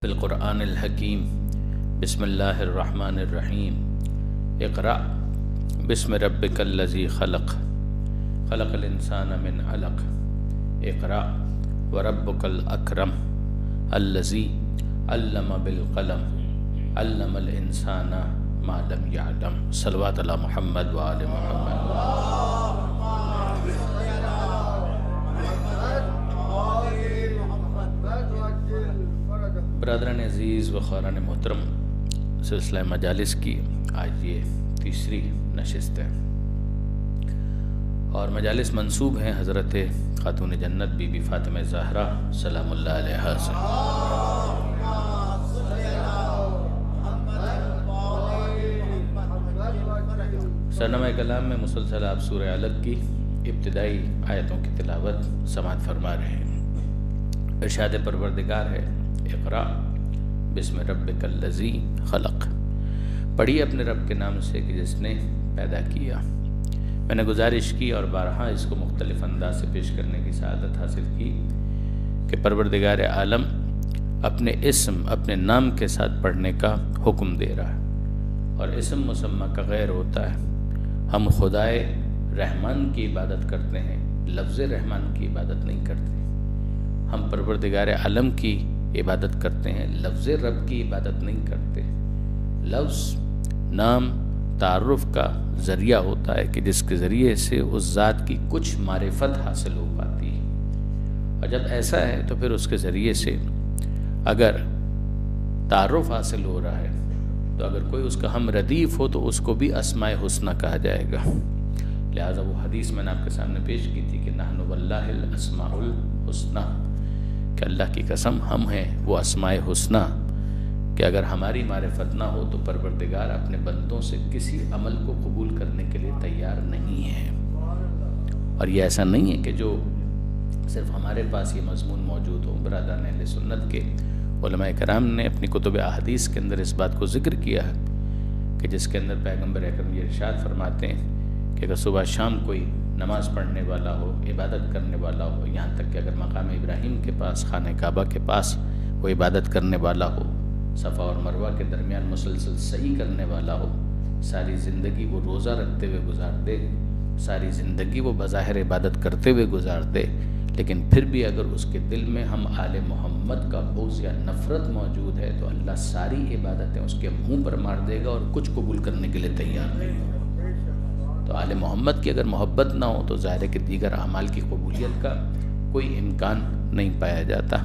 بالقرآن الحکیم بسم اللہ الرحمن الرحیم اقرأ بسم ربک الذی خلق خلق الانسان من علق اقرأ وربک الاکرم الذی علم بالقلم علم الانسان ما لم يعلم صلوات علی محمد وآل محمد۔ برادران عزیز و خواران محترم، سلسلہ مجالس کی آج یہ تیسری نشست ہے اور مجالس منسوب ہیں حضرت خاتون جنت بی بی فاطمہ زہرا سلام اللہ علیہا سے۔ سرنامہ کلام میں مسلسل آپ سورہ علق کی ابتدائی آیتوں کی تلاوت سماعت فرما رہے ہیں۔ ارشاد پروردگار ہے اقرأ بسم ربک الذی خلق، پڑھی اپنے رب کے نام سے کہ جس نے پیدا کیا۔ میں نے گزارش کی اور بارہا اس کو مختلف انداز سے پیش کرنے کی سعادت حاصل کی کہ پروردگار عالم اپنے اسم اپنے نام کے ساتھ پڑھنے کا حکم دے رہا ہے، اور اسم مسمى کا غیر ہوتا ہے۔ ہم خدائے رحمان کی عبادت کرتے ہیں، لفظ رحمان کی عبادت نہیں کرتے۔ ہم پروردگار عالم کی عبادت کرتے ہیں، لفظ رب کی عبادت نہیں کرتے۔ لفظ نام تعارف کا ذریعہ ہوتا ہے کہ جس کے ذریعے سے اس ذات کی کچھ معرفت حاصل ہو پاتی ہے، اور جب ایسا ہے تو پھر اس کے ذریعے سے اگر تعارف حاصل ہو رہا ہے تو اگر کوئی اس کا ہم ردیف ہو تو اس کو بھی اسماء حسنہ کہا جائے گا۔ لہذا وہ حدیث میں نے آپ کے سامنے پیش کی تھی کہ نحن واللہ الاسماء الحسنہ، کہ اللہ کی قسم ہم ہیں وہ اسماء حسنہ کہ اگر ہماری معرفت نہ ہو تو پروردگار اپنے بندوں سے کسی عمل کو قبول کرنے کے لیے تیار نہیں ہے۔ اور یہ ایسا نہیں ہے کہ جو صرف ہمارے پاس یہ مضمون موجود ہو۔ برادران اہل سنت کے علماء کرام نے اپنی کتب احادیث کے اندر اس بات کو ذکر کیا ہے کہ جس کے اندر پیغمبر اکرم یہ ارشاد فرماتے ہیں کہ اگر صبح شام کوئی نماز پڑھنے والا ہو، عبادت کرنے والا ہو، یہاں تک کہ اگر مقام ابراہیم کے پاس خانہ کعبہ کے پاس وہ عبادت کرنے والا ہو، صفا اور مروہ کے درمیان مسلسل سعی کرنے والا ہو، ساری زندگی وہ روزہ رکھتے ہوئے گزار دے، ساری زندگی وہ بظاہر عبادت کرتے ہوئے گزار دے، لیکن پھر بھی اگر اس کے دل میں ہم آل محمد کا بغض یا نفرت موجود ہے تو اللہ ساری عبادتیں اس کے منہ پر مار دے گا اور کچھ قبول کرنے کے لیے تیار نہیں ہوگا۔ تو آل محمد کی اگر محبت نہ ہو تو ظاہر ہے کہ دیگر اعمال کی قبولیت کا کوئی امکان نہیں پایا جاتا۔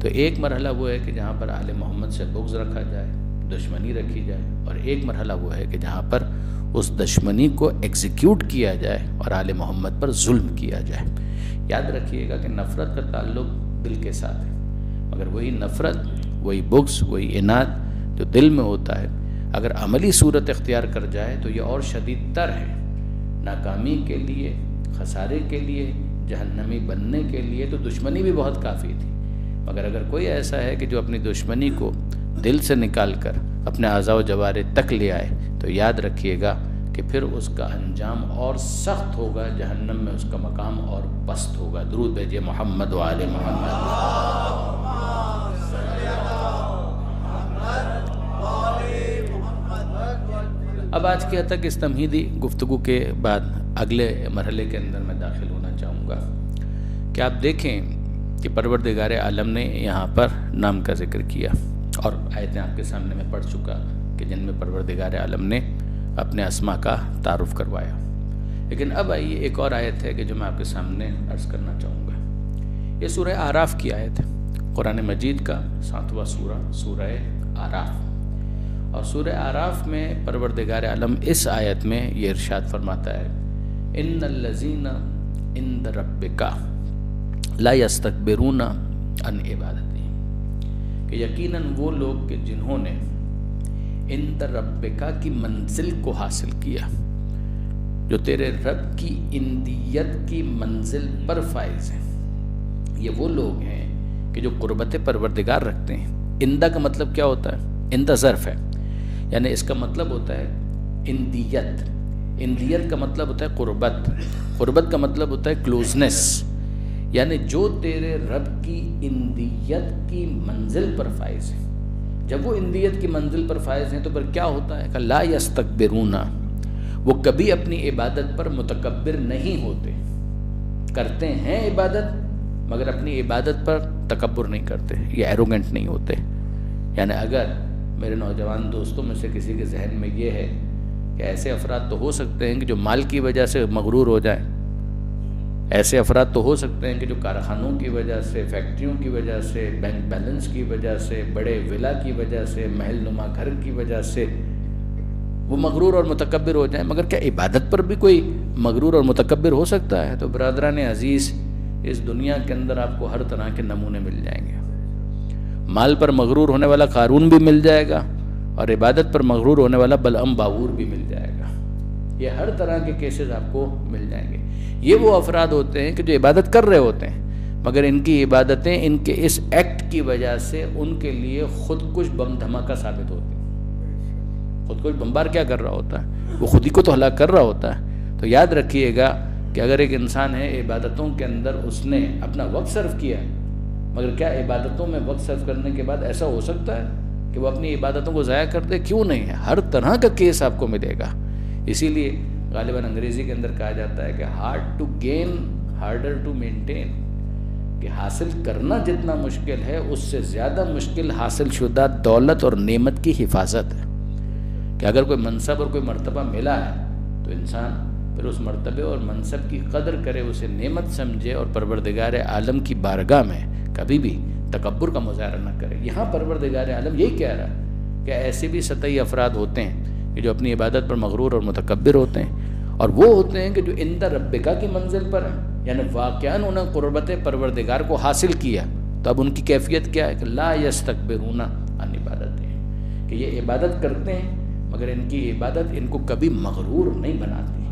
تو ایک مرحلہ وہ ہے کہ جہاں پر آل محمد سے بغض رکھا جائے، دشمنی رکھی جائے، اور ایک مرحلہ وہ ہے کہ جہاں پر اس دشمنی کو ایگزیکیوٹ کیا جائے اور آل محمد پر ظلم کیا جائے۔ یاد رکھیے گا کہ نفرت کا تعلق دل کے ساتھ ہے، مگر وہی نفرت، وہی بغض، وہی عناد جو دل میں ہوتا ہے اگر عملی صورت اختیار کر جائے تو یہ اور شدید تر ہے۔ ناکامی کے لیے، خسارے کے لیے، جہنمی بننے کے لیے تو دشمنی بھی بہت کافی تھی، مگر اگر کوئی ایسا ہے کہ جو اپنی دشمنی کو دل سے نکال کر اپنے اعضاء و جوارح تک لے آئے تو یاد رکھیے گا کہ پھر اس کا انجام اور سخت ہوگا، جہنم میں اس کا مقام اور پست ہوگا۔ درود بھیجئے محمد و آل محمد۔ اب آج کے حد تک اس تمہیدی گفتگو کے بعد اگلے مرحلے کے اندر میں داخل ہونا چاہوں گا کہ آپ دیکھیں کہ پروردگار عالم نے یہاں پر نام کا ذکر کیا، اور آیتیں آپ کے سامنے میں پڑھ چکا کہ جن میں پروردگار عالم نے اپنے اسماء کا تعارف کروایا۔ لیکن اب آئیے ایک اور آیت ہے کہ جو میں آپ کے سامنے عرض کرنا چاہوں گا۔ یہ سورہ اعراف کی آیت ہے، قرآن مجید کا 7واں سورہ، سورہ اعراف۔ اور سورہ اعراف میں پروردگار عالم اس آیت میں یہ ارشاد فرماتا ہے ان الذین عند ربک لا یستکبرون عن عبادتہ، کہ یقیناً وہ لوگ کہ جنہوں نے عند ربک کی منزل کو حاصل کیا، جو تیرے رب کی اندیت کی منزل پر فائز ہیں، یہ وہ لوگ ہیں کہ جو قربت پروردگار رکھتے ہیں۔ اندہ کا مطلب کیا ہوتا ہے؟ اندہ ظرف ہے، یعنی اس کا مطلب ہوتا ہے اندیت۔ اندیت کا مطلب ہوتا ہے قربت، قربت کا مطلب ہوتا ہے کلوزنس، یعنی جو تیرے رب کی اندیت کی منزل پر فائز ہے، جب وہ اندیت کی منزل پر فائز ہیں تو پھر کیا ہوتا ہے کہ لا یستکبرون، وہ کبھی اپنی عبادت پر متکبر نہیں ہوتے، کرتے ہیں عبادت مگر اپنی عبادت پر تکبر نہیں کرتے، یہ ایروگنٹ نہیں ہوتے۔ یعنی اگر میرے نوجوان دوستوں میں سے کسی کے ذہن میں یہ ہے کہ ایسے افراد تو ہو سکتے ہیں کہ جو مال کی وجہ سے مغرور ہو جائیں، ایسے افراد تو ہو سکتے ہیں کہ جو کارخانوں کی وجہ سے، فیکٹریوں کی وجہ سے، بینک بیلنس کی وجہ سے، بڑے ولا کی وجہ سے، محل نما گھر کی وجہ سے وہ مغرور اور متکبر ہو جائیں، مگر کیا عبادت پر بھی کوئی مغرور اور متکبر ہو سکتا ہے؟ تو برادران عزیز، اس دنیا کے اندر آپ کو ہر طرح کے نمونے مل جائیں گے۔ مال پر مغرور ہونے والا قارون بھی مل جائے گا، اور عبادت پر مغرور ہونے والا بلعم باور بھی مل جائے گا۔ یہ ہر طرح کے کیسز آپ کو مل جائیں گے۔ یہ وہ افراد ہوتے ہیں کہ جو عبادت کر رہے ہوتے ہیں، مگر ان کی عبادتیں ان کے اس ایکٹ کی وجہ سے ان کے لیے خود کچھ بم دھماکہ ثابت ہوتی ہیں۔ خود کچھ بمبار کیا کر رہا ہوتا ہے؟ وہ خود ہی کو تو ہلاک کر رہا ہوتا ہے۔ تو یاد رکھیے گا کہ اگر ایک انسان ہے عبادتوں کے اندر اس نے اپنا وقت صرف کیا، مگر کیا عبادتوں میں وقت صرف کرنے کے بعد ایسا ہو سکتا ہے کہ وہ اپنی عبادتوں کو ضائع کر دے؟ کیوں نہیں ہے، ہر طرح کا کیس آپ کو ملے گا۔ اسی لیے غالباً انگریزی کے اندر کہا جاتا ہے کہ hard to gain harder to maintain, کہ حاصل کرنا جتنا مشکل ہے اس سے زیادہ مشکل حاصل شدہ دولت اور نعمت کی حفاظت ہے۔ کہ اگر کوئی منصب اور کوئی مرتبہ ملا ہے تو انسان پھر اس مرتبے اور منصب کی قدر کرے، اسے نعمت سمجھے، اور پروردگار عالم کی بارگاہ میں کبھی بھی تکبر کا مظاہرہ نہ کرے۔ یہاں پروردگار عالم یہی کہہ رہا ہے کہ ایسے بھی سطحی افراد ہوتے ہیں کہ جو اپنی عبادت پر مغرور اور متکبر ہوتے ہیں، اور وہ ہوتے ہیں کہ جو عند ربک کی منزل پر ہیں، یعنی واقعاً انہوں نے قربت پروردگار کو حاصل کیا، تو اب ان کی کیفیت کیا ہے کہ لا یستکبرون عن عبادتہ، کہ یہ عبادت کرتے ہیں مگر ان کی عبادت ان کو کبھی مغرور نہیں بناتی،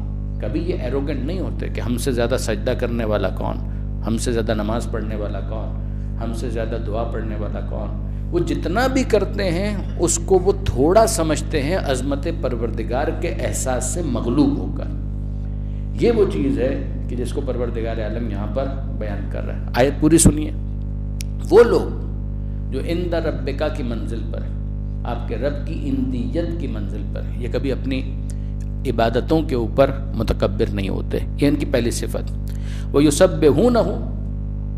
کبھی یہ ایروگنٹ نہیں ہوتے کہ ہم سے زیادہ سجدہ کرنے والا کون، ہم سے زیادہ نماز پڑھنے والا کون، ہم سے زیادہ دعا پڑھنے والا کون۔ وہ جتنا بھی کرتے ہیں اس کو وہ تھوڑا سمجھتے ہیں عظمت پروردگار کے احساس سے مغلوب ہو کر۔ یہ وہ چیز ہے کہ جس کو پروردگار عالم یہاں پر بیان کر رہا ہے۔ آیت پوری سنیے۔ وہ لوگ جو عند ربک کی منزل پر ہیں، آپ کے رب کی اندیت کی منزل پر ہیں، یہ کبھی اپنی عبادتوں کے اوپر متکبر نہیں ہوتے، یہ ان کی پہلی صفت۔ وَيُسَبِّحُونَهُ،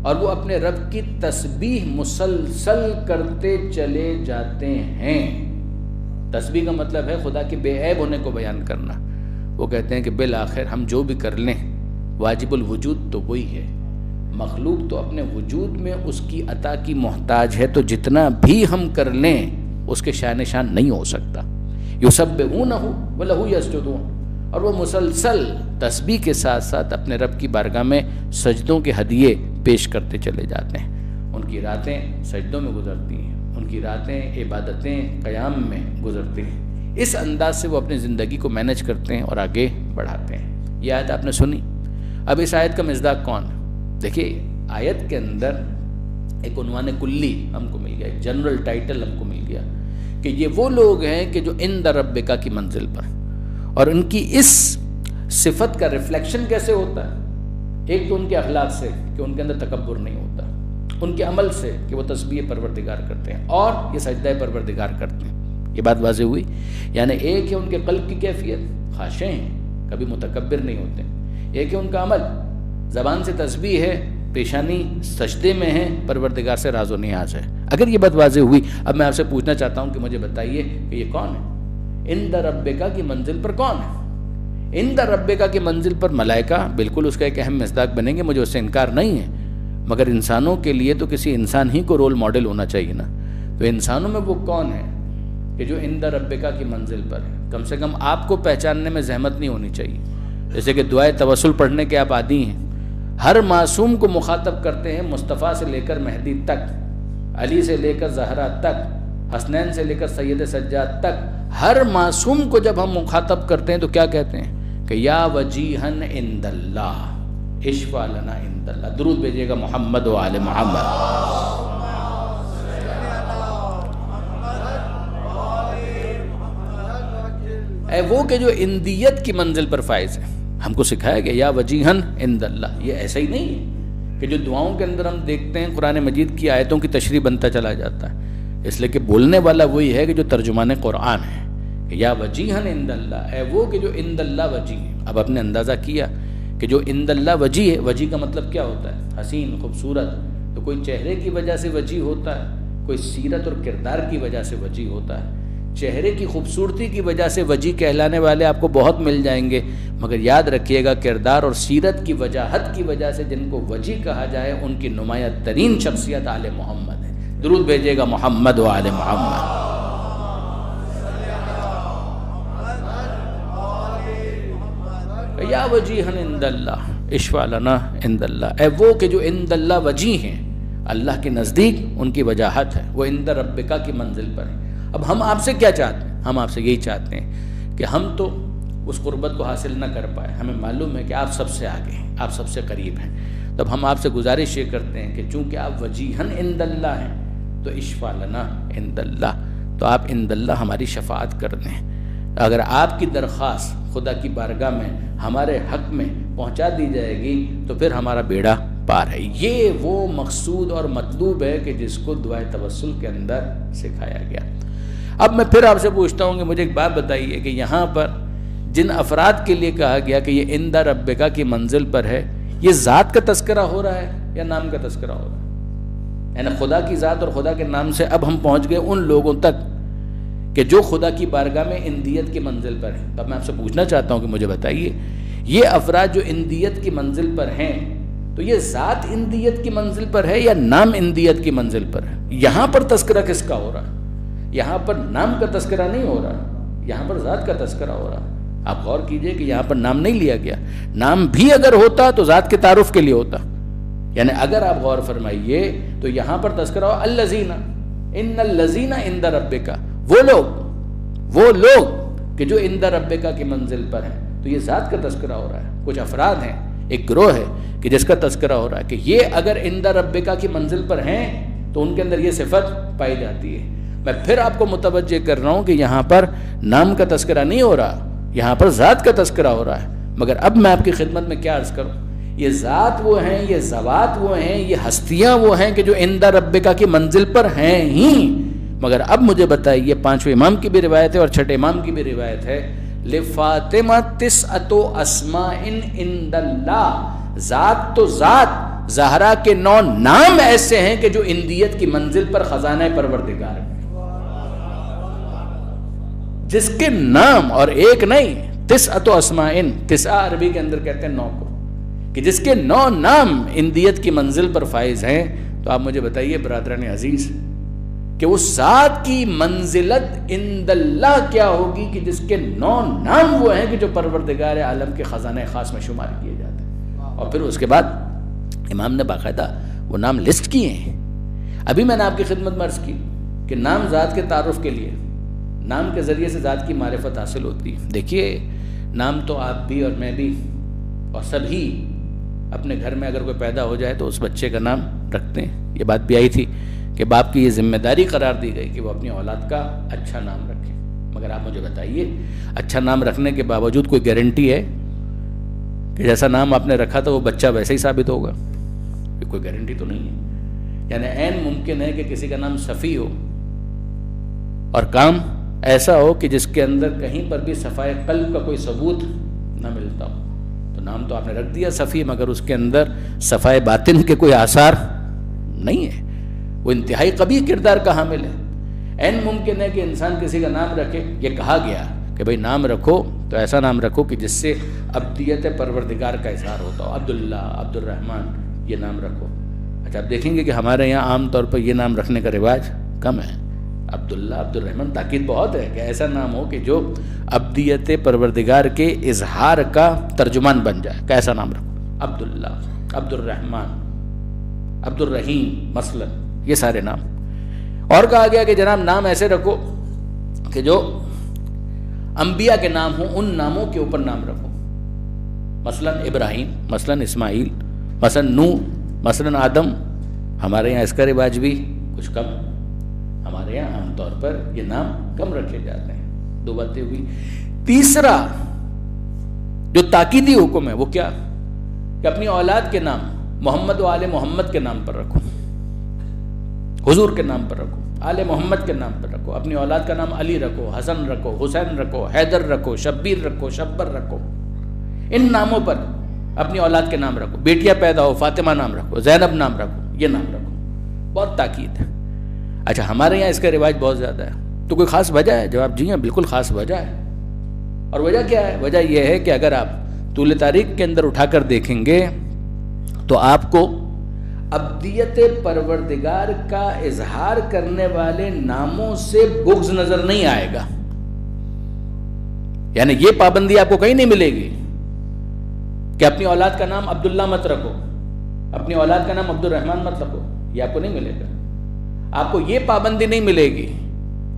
اور وہ اپنے رب کی تسبیح مسلسل کرتے چلے جاتے ہیں۔ تسبیح کا مطلب ہے خدا کے بے عیب ہونے کو بیان کرنا۔ وہ کہتے ہیں کہ بالآخر ہم جو بھی کر لیں واجب الوجود تو وہی ہے، مخلوق تو اپنے وجود میں اس کی عطا کی محتاج ہے، تو جتنا بھی ہم کر لیں اس کے شان شان نہیں ہو سکتا۔ یسبحونہ ولہ یسجدون، اور وہ مسلسل تسبیح کے ساتھ ساتھ اپنے رب کی بارگاہ میں سجدوں کے ہدیے پیش کرتے چلے جاتے ہیں۔ ان کی راتیں سجدوں میں گزرتی ہیں، ان کی راتیں عبادتیں قیام میں گزرتی ہیں۔ اس انداز سے وہ اپنی زندگی کو مینج کرتے ہیں اور آگے بڑھاتے ہیں۔ یہ آیت آپ نے سنی۔ اب اس آیت کا مصداق کون ہے؟ دیکھیے، آیت کے اندر ایک عنوان کلی ہم کو مل گیا، ایک جنرل ٹائٹل ہم کو مل گیا کہ یہ وہ لوگ ہیں کہ جو عند ربک کی منزل پر، اور ان کی اس صفت کا ریفلیکشن کیسے ہوتا ہے؟ ایک تو ان کے اخلاق سے کہ ان کے اندر تکبر نہیں ہوتا، ان کے عمل سے کہ وہ تسبیح پروردگار کرتے ہیں اور یہ سجدہ پروردگار کرتے ہیں۔ یہ بات واضح ہوئی۔ یعنی ایک ہے ان کے قلب کی کیفیت، خاشع ہیں، کبھی متکبر نہیں ہوتے۔ ایک ہے ان کا عمل، زبان سے تسبیح ہے، پیشانی سجدے میں ہے، پروردگار سے راز و نیاز ہے۔ اگر یہ بات واضح ہوئی، اب میں آپ سے پوچھنا چاہتا ہوں کہ مجھے بتائیے کہ یہ کون ہے؟ عند ربک کی منزل پر کون ہے؟ عند ربک کی منزل پر ملائکہ بالکل اس کا ایک اہم مصداق بنیں گے، مجھے اس سے انکار نہیں ہے، مگر انسانوں کے لیے تو کسی انسان ہی کو رول ماڈل ہونا چاہیے نا۔ تو انسانوں میں وہ کون ہے کہ جو عند ربک کی منزل پر ہے؟ کم سے کم آپ کو پہچاننے میں زحمت نہیں ہونی چاہیے۔ جیسے کہ دعائے توسل پڑھنے کے آپ عادی ہیں، ہر معصوم کو مخاطب کرتے ہیں، مصطفیٰ سے لے کر مہدی تک، علی سے لے کر زہرا تک، حسنین سے لے کر سید سجاد تک، ہر معصوم کو جب ہم مخاطب کرتے ہیں تو کیا کہتے ہیں کہ یا وجیہن عند اللہ اشفع لنا عند اللہ۔ درود بھیجیے گا محمد و آل محمد۔ اے وہ کہ جو اندیت کی منزل پر فائز ہے، ہم کو سکھایا گیا یا وجیہن عند اللہ۔ یہ ایسا ہی نہیں ہے کہ جو دعاؤں کے اندر ہم دیکھتے ہیں قرآن مجید کی آیتوں کی تشریح بنتا چلا جاتا ہے۔ اس لیے کہ بولنے والا وہی ہے کہ جو ترجمان قرآن ہے، کہ یا وجیہن عند اللہ، اے وہ کہ جو عند اللہ وجی ہے۔ اب آپ نے اندازہ کیا کہ جو عند اللہ وجی ہے، وجی کا مطلب کیا ہوتا ہے؟ حسین، خوبصورت۔ تو کوئی چہرے کی وجہ سے وجی ہوتا ہے، کوئی سیرت اور کردار کی وجہ سے وجی ہوتا ہے۔ چہرے کی خوبصورتی کی وجہ سے وجی کہلانے والے آپ کو بہت مل جائیں گے، مگر یاد رکھیے گا کردار اور سیرت کی وجاہت کی وجہ سے جن کو وجی کہا جائے ان کی نمایاں ترین شخصیت آل محمد ہے۔ درود بھیجیے گا محمد و آل محمد۔ یا وجیہن عند اللہ اشفع لنا عند اللہ، اے وہ کہ جو عند اللہ وجی ہیں، اللہ کے نزدیک ان کی وجاہت ہے، وہ عند ربکا کی منزل پر ہے۔ اب ہم آپ سے کیا چاہتے ہیں؟ ہم آپ سے یہی چاہتے ہیں کہ ہم تو اس قربت کو حاصل نہ کر پائے، ہمیں معلوم ہے کہ آپ سب سے آگے ہیں، آپ سب سے قریب ہیں، تب ہم آپ سے گزارش یہ کرتے ہیں کہ چونکہ آپ وجیہن عند اللہ ہیں تو اشفع لنا عند اللہ، تو آپ عند اللہ ہماری شفاعت کر دیں۔ اگر آپ کی درخواست خدا کی بارگاہ میں ہمارے حق میں پہنچا دی جائے گی تو پھر ہمارا بیڑا پار ہے۔ یہ وہ مقصود اور مطلوب ہے کہ جس کو دعائے توسل کے اندر سکھایا گیا۔ اب میں پھر آپ سے پوچھتا ہوں کہ مجھے ایک بات بتائیے کہ یہاں پر جن افراد کے لیے کہا گیا کہ یہ عند ربکا کی منزل پر ہے، یہ ذات کا تذکرہ ہو رہا ہے یا نام کا تذکرہ ہو رہا ہے؟ یعنی خدا کی ذات اور خدا کے نام سے اب ہم پہنچ گئے ان لوگوں تک کہ جو خدا کی بارگاہ میں اندیت کی منزل پر ہیں۔ اب میں آپ سے پوچھنا چاہتا ہوں کہ مجھے بتائیے یہ افراد جو اندیت کی منزل پر ہیں تو یہ ذات اندیت کی منزل پر ہے یا نام اندیت کی منزل پر ہے؟ یہاں پر تذکرہ کس کا ہو رہا ہے؟ یہاں پر نام کا تذکرہ نہیں ہو رہا، یہاں پر ذات کا تذکرہ ہو رہا ہے۔ آپ غور کیجئے کہ یہاں پر نام نہیں لیا گیا، نام بھی اگر ہوتا تو ذات کے تعارف کے لیے ہوتا، یعنی اگر آپ غور فرمائیے تو یہاں پر تذکرہ ہو الذین، ان الذین عند ربک، وہ لوگ کہ جو عند ربک کی منزل پر ہیں، تو یہ ذات کا تذکرہ ہو رہا ہے۔ کچھ افراد ہیں، ایک گروہ ہے کہ جس کا تذکرہ ہو رہا ہے کہ یہ اگر عند ربک کی منزل پر ہیں تو ان کے اندر یہ صفت پائی جاتی ہے۔ میں پھر آپ کو متوجہ کر رہا ہوں کہ یہاں پر نام کا تذکرہ نہیں ہو رہا، یہاں پر ذات کا تذکرہ ہو رہا ہے۔ مگر اب میں آپ کی خدمت میں کیا عرض کروں، یہ ذات وہ ہیں، یہ ذوات وہ ہیں، یہ ہستیاں وہ ہیں کہ جو عند ربک کی منزل پر ہیں ہی۔ مگر اب مجھے بتائیے، پانچویں امام کی بھی روایت ہے اور چھٹے امام کی بھی روایت ہے، لفاطمہ تسعۃ اسماء عند اللہ، ذات تو ذات، زہرا کے 9 نام ایسے ہیں کہ جو اندیت کی منزل پر خزانہ پروردگار میں، جس کے نام اور ایک نہیں، تسعۃ اسماء، تسعہ عربی کے اندر کہتے ہیں 9 کو، کہ جس کے 9 نام اندیت کی منزل پر فائز ہیں۔ تو آپ مجھے بتائیے برادران عزیز کہ اس ذات کی منزلت عند اللہ کیا ہوگی کہ جس کے 9 نام وہ ہیں کہ جو پروردگار عالم کے خزانہ خاص میں شمار کیے جاتے ہیں۔ اور پھر اس کے بعد امام نے باقاعدہ وہ نام لسٹ کیے ہیں۔ ابھی میں نے آپ کی خدمت میں عرض کی کہ نام ذات کے تعارف کے لیے، نام کے ذریعے سے ذات کی معرفت حاصل ہوتی ہے۔ دیکھیے نام تو آپ بھی اور میں بھی اور سبھی اپنے گھر میں اگر کوئی پیدا ہو جائے تو اس بچے کا نام رکھتے ہیں۔ یہ بات بھی آئی تھی کہ باپ کی یہ ذمہ داری قرار دی گئی کہ وہ اپنی اولاد کا اچھا نام رکھے۔ مگر آپ مجھے بتائیے اچھا نام رکھنے کے باوجود کوئی گارنٹی ہے کہ جیسا نام آپ نے رکھا تھا وہ بچہ ویسے ہی ثابت ہوگا؟ یہ کوئی گارنٹی تو نہیں ہے۔ یعنی عین ممکن ہے کہ کسی کا نام صفی ہو اور کام ایسا ہو کہ جس کے اندر کہیں پر بھی صفائے قلب کا کوئی ثبوت نہ ملتا ہو۔ تو نام تو آپ نے رکھ دیا صفی، مگر اس کے اندر صفائے باطن کے کوئی آثار نہیں ہے، وہ انتہائی قبیح کردار کا حامل ہے۔ عین ممکن ہے کہ انسان کسی کا نام رکھے، یہ کہا گیا کہ بھئی نام رکھو تو ایسا نام رکھو کہ جس سے ابدیت پروردگار کا اظہار ہوتا ہو، عبداللہ، عبد الرحمن، یہ نام رکھو۔ اچھا آپ دیکھیں گے کہ ہمارے یہاں عام طور پر یہ نام رکھنے کا رواج کم ہے۔ عبداللہ، عبد الرحمن، تاکید بہت ہے کہ ایسا نام ہو کہ جو ابدیت پروردگار کے اظہار کا ترجمان بن جائے۔ کیسا نام رکھو؟ عبداللہ، عبد الرحمن، عبد الرحیم مثلا، یہ سارے نام۔ اور کہا گیا کہ جناب نام ایسے رکھو کہ جو انبیاء کے نام ہوں، ان ناموں کے اوپر نام رکھو، مثلا ابراہیم، مثلا اسماعیل، مثلا نوح، مثلا آدم۔ ہمارے یہاں اس کا رواج بھی کچھ کم، ہمارے یہاں عام طور پر یہ نام کم رکھے جاتے ہیں۔ 2 باتیں ہوئی۔ تیسرا جو تاکیدی حکم ہے وہ کیا کہ اپنی اولاد کے نام محمد و آل محمد کے نام پر رکھو، حضور کے نام پر رکھو۔ آل محمد کے نام پر رکھو، اپنی اولاد کا نام علی رکھو، حسن رکھو، حسین رکھو، حیدر رکھو، شبیر رکھو، شبر رکھو، ان ناموں پر اپنی اولاد کے نام رکھو۔ بیٹیاں پیدا ہو فاطمہ نام رکھو، زینب نام رکھو، یہ نام رکھو، بہت تاکید ہے۔ اچھا ہمارے یہاں اس کا رواج بہت زیادہ ہے، تو کوئی خاص وجہ ہے؟ جواب جی ہاں، بالکل خاص وجہ ہے۔ اور وجہ کیا ہے؟ وجہ یہ ہے کہ اگر آپ طول تاریخ کے اندر اٹھا کر دیکھیں گے تو آپ کو ابدیت پروردگار کا اظہار کرنے والے ناموں سے بغض نظر نہیں آئے گا۔ یعنی یہ پابندی آپ کو کہیں نہیں ملے گی کہ اپنی اولاد کا نام عبداللہ مت رکھو، اپنی اولاد کا نام عبد الرحمن مت رکھو، یہ آپ کو نہیں ملے گا۔ آپ کو یہ پابندی نہیں ملے گی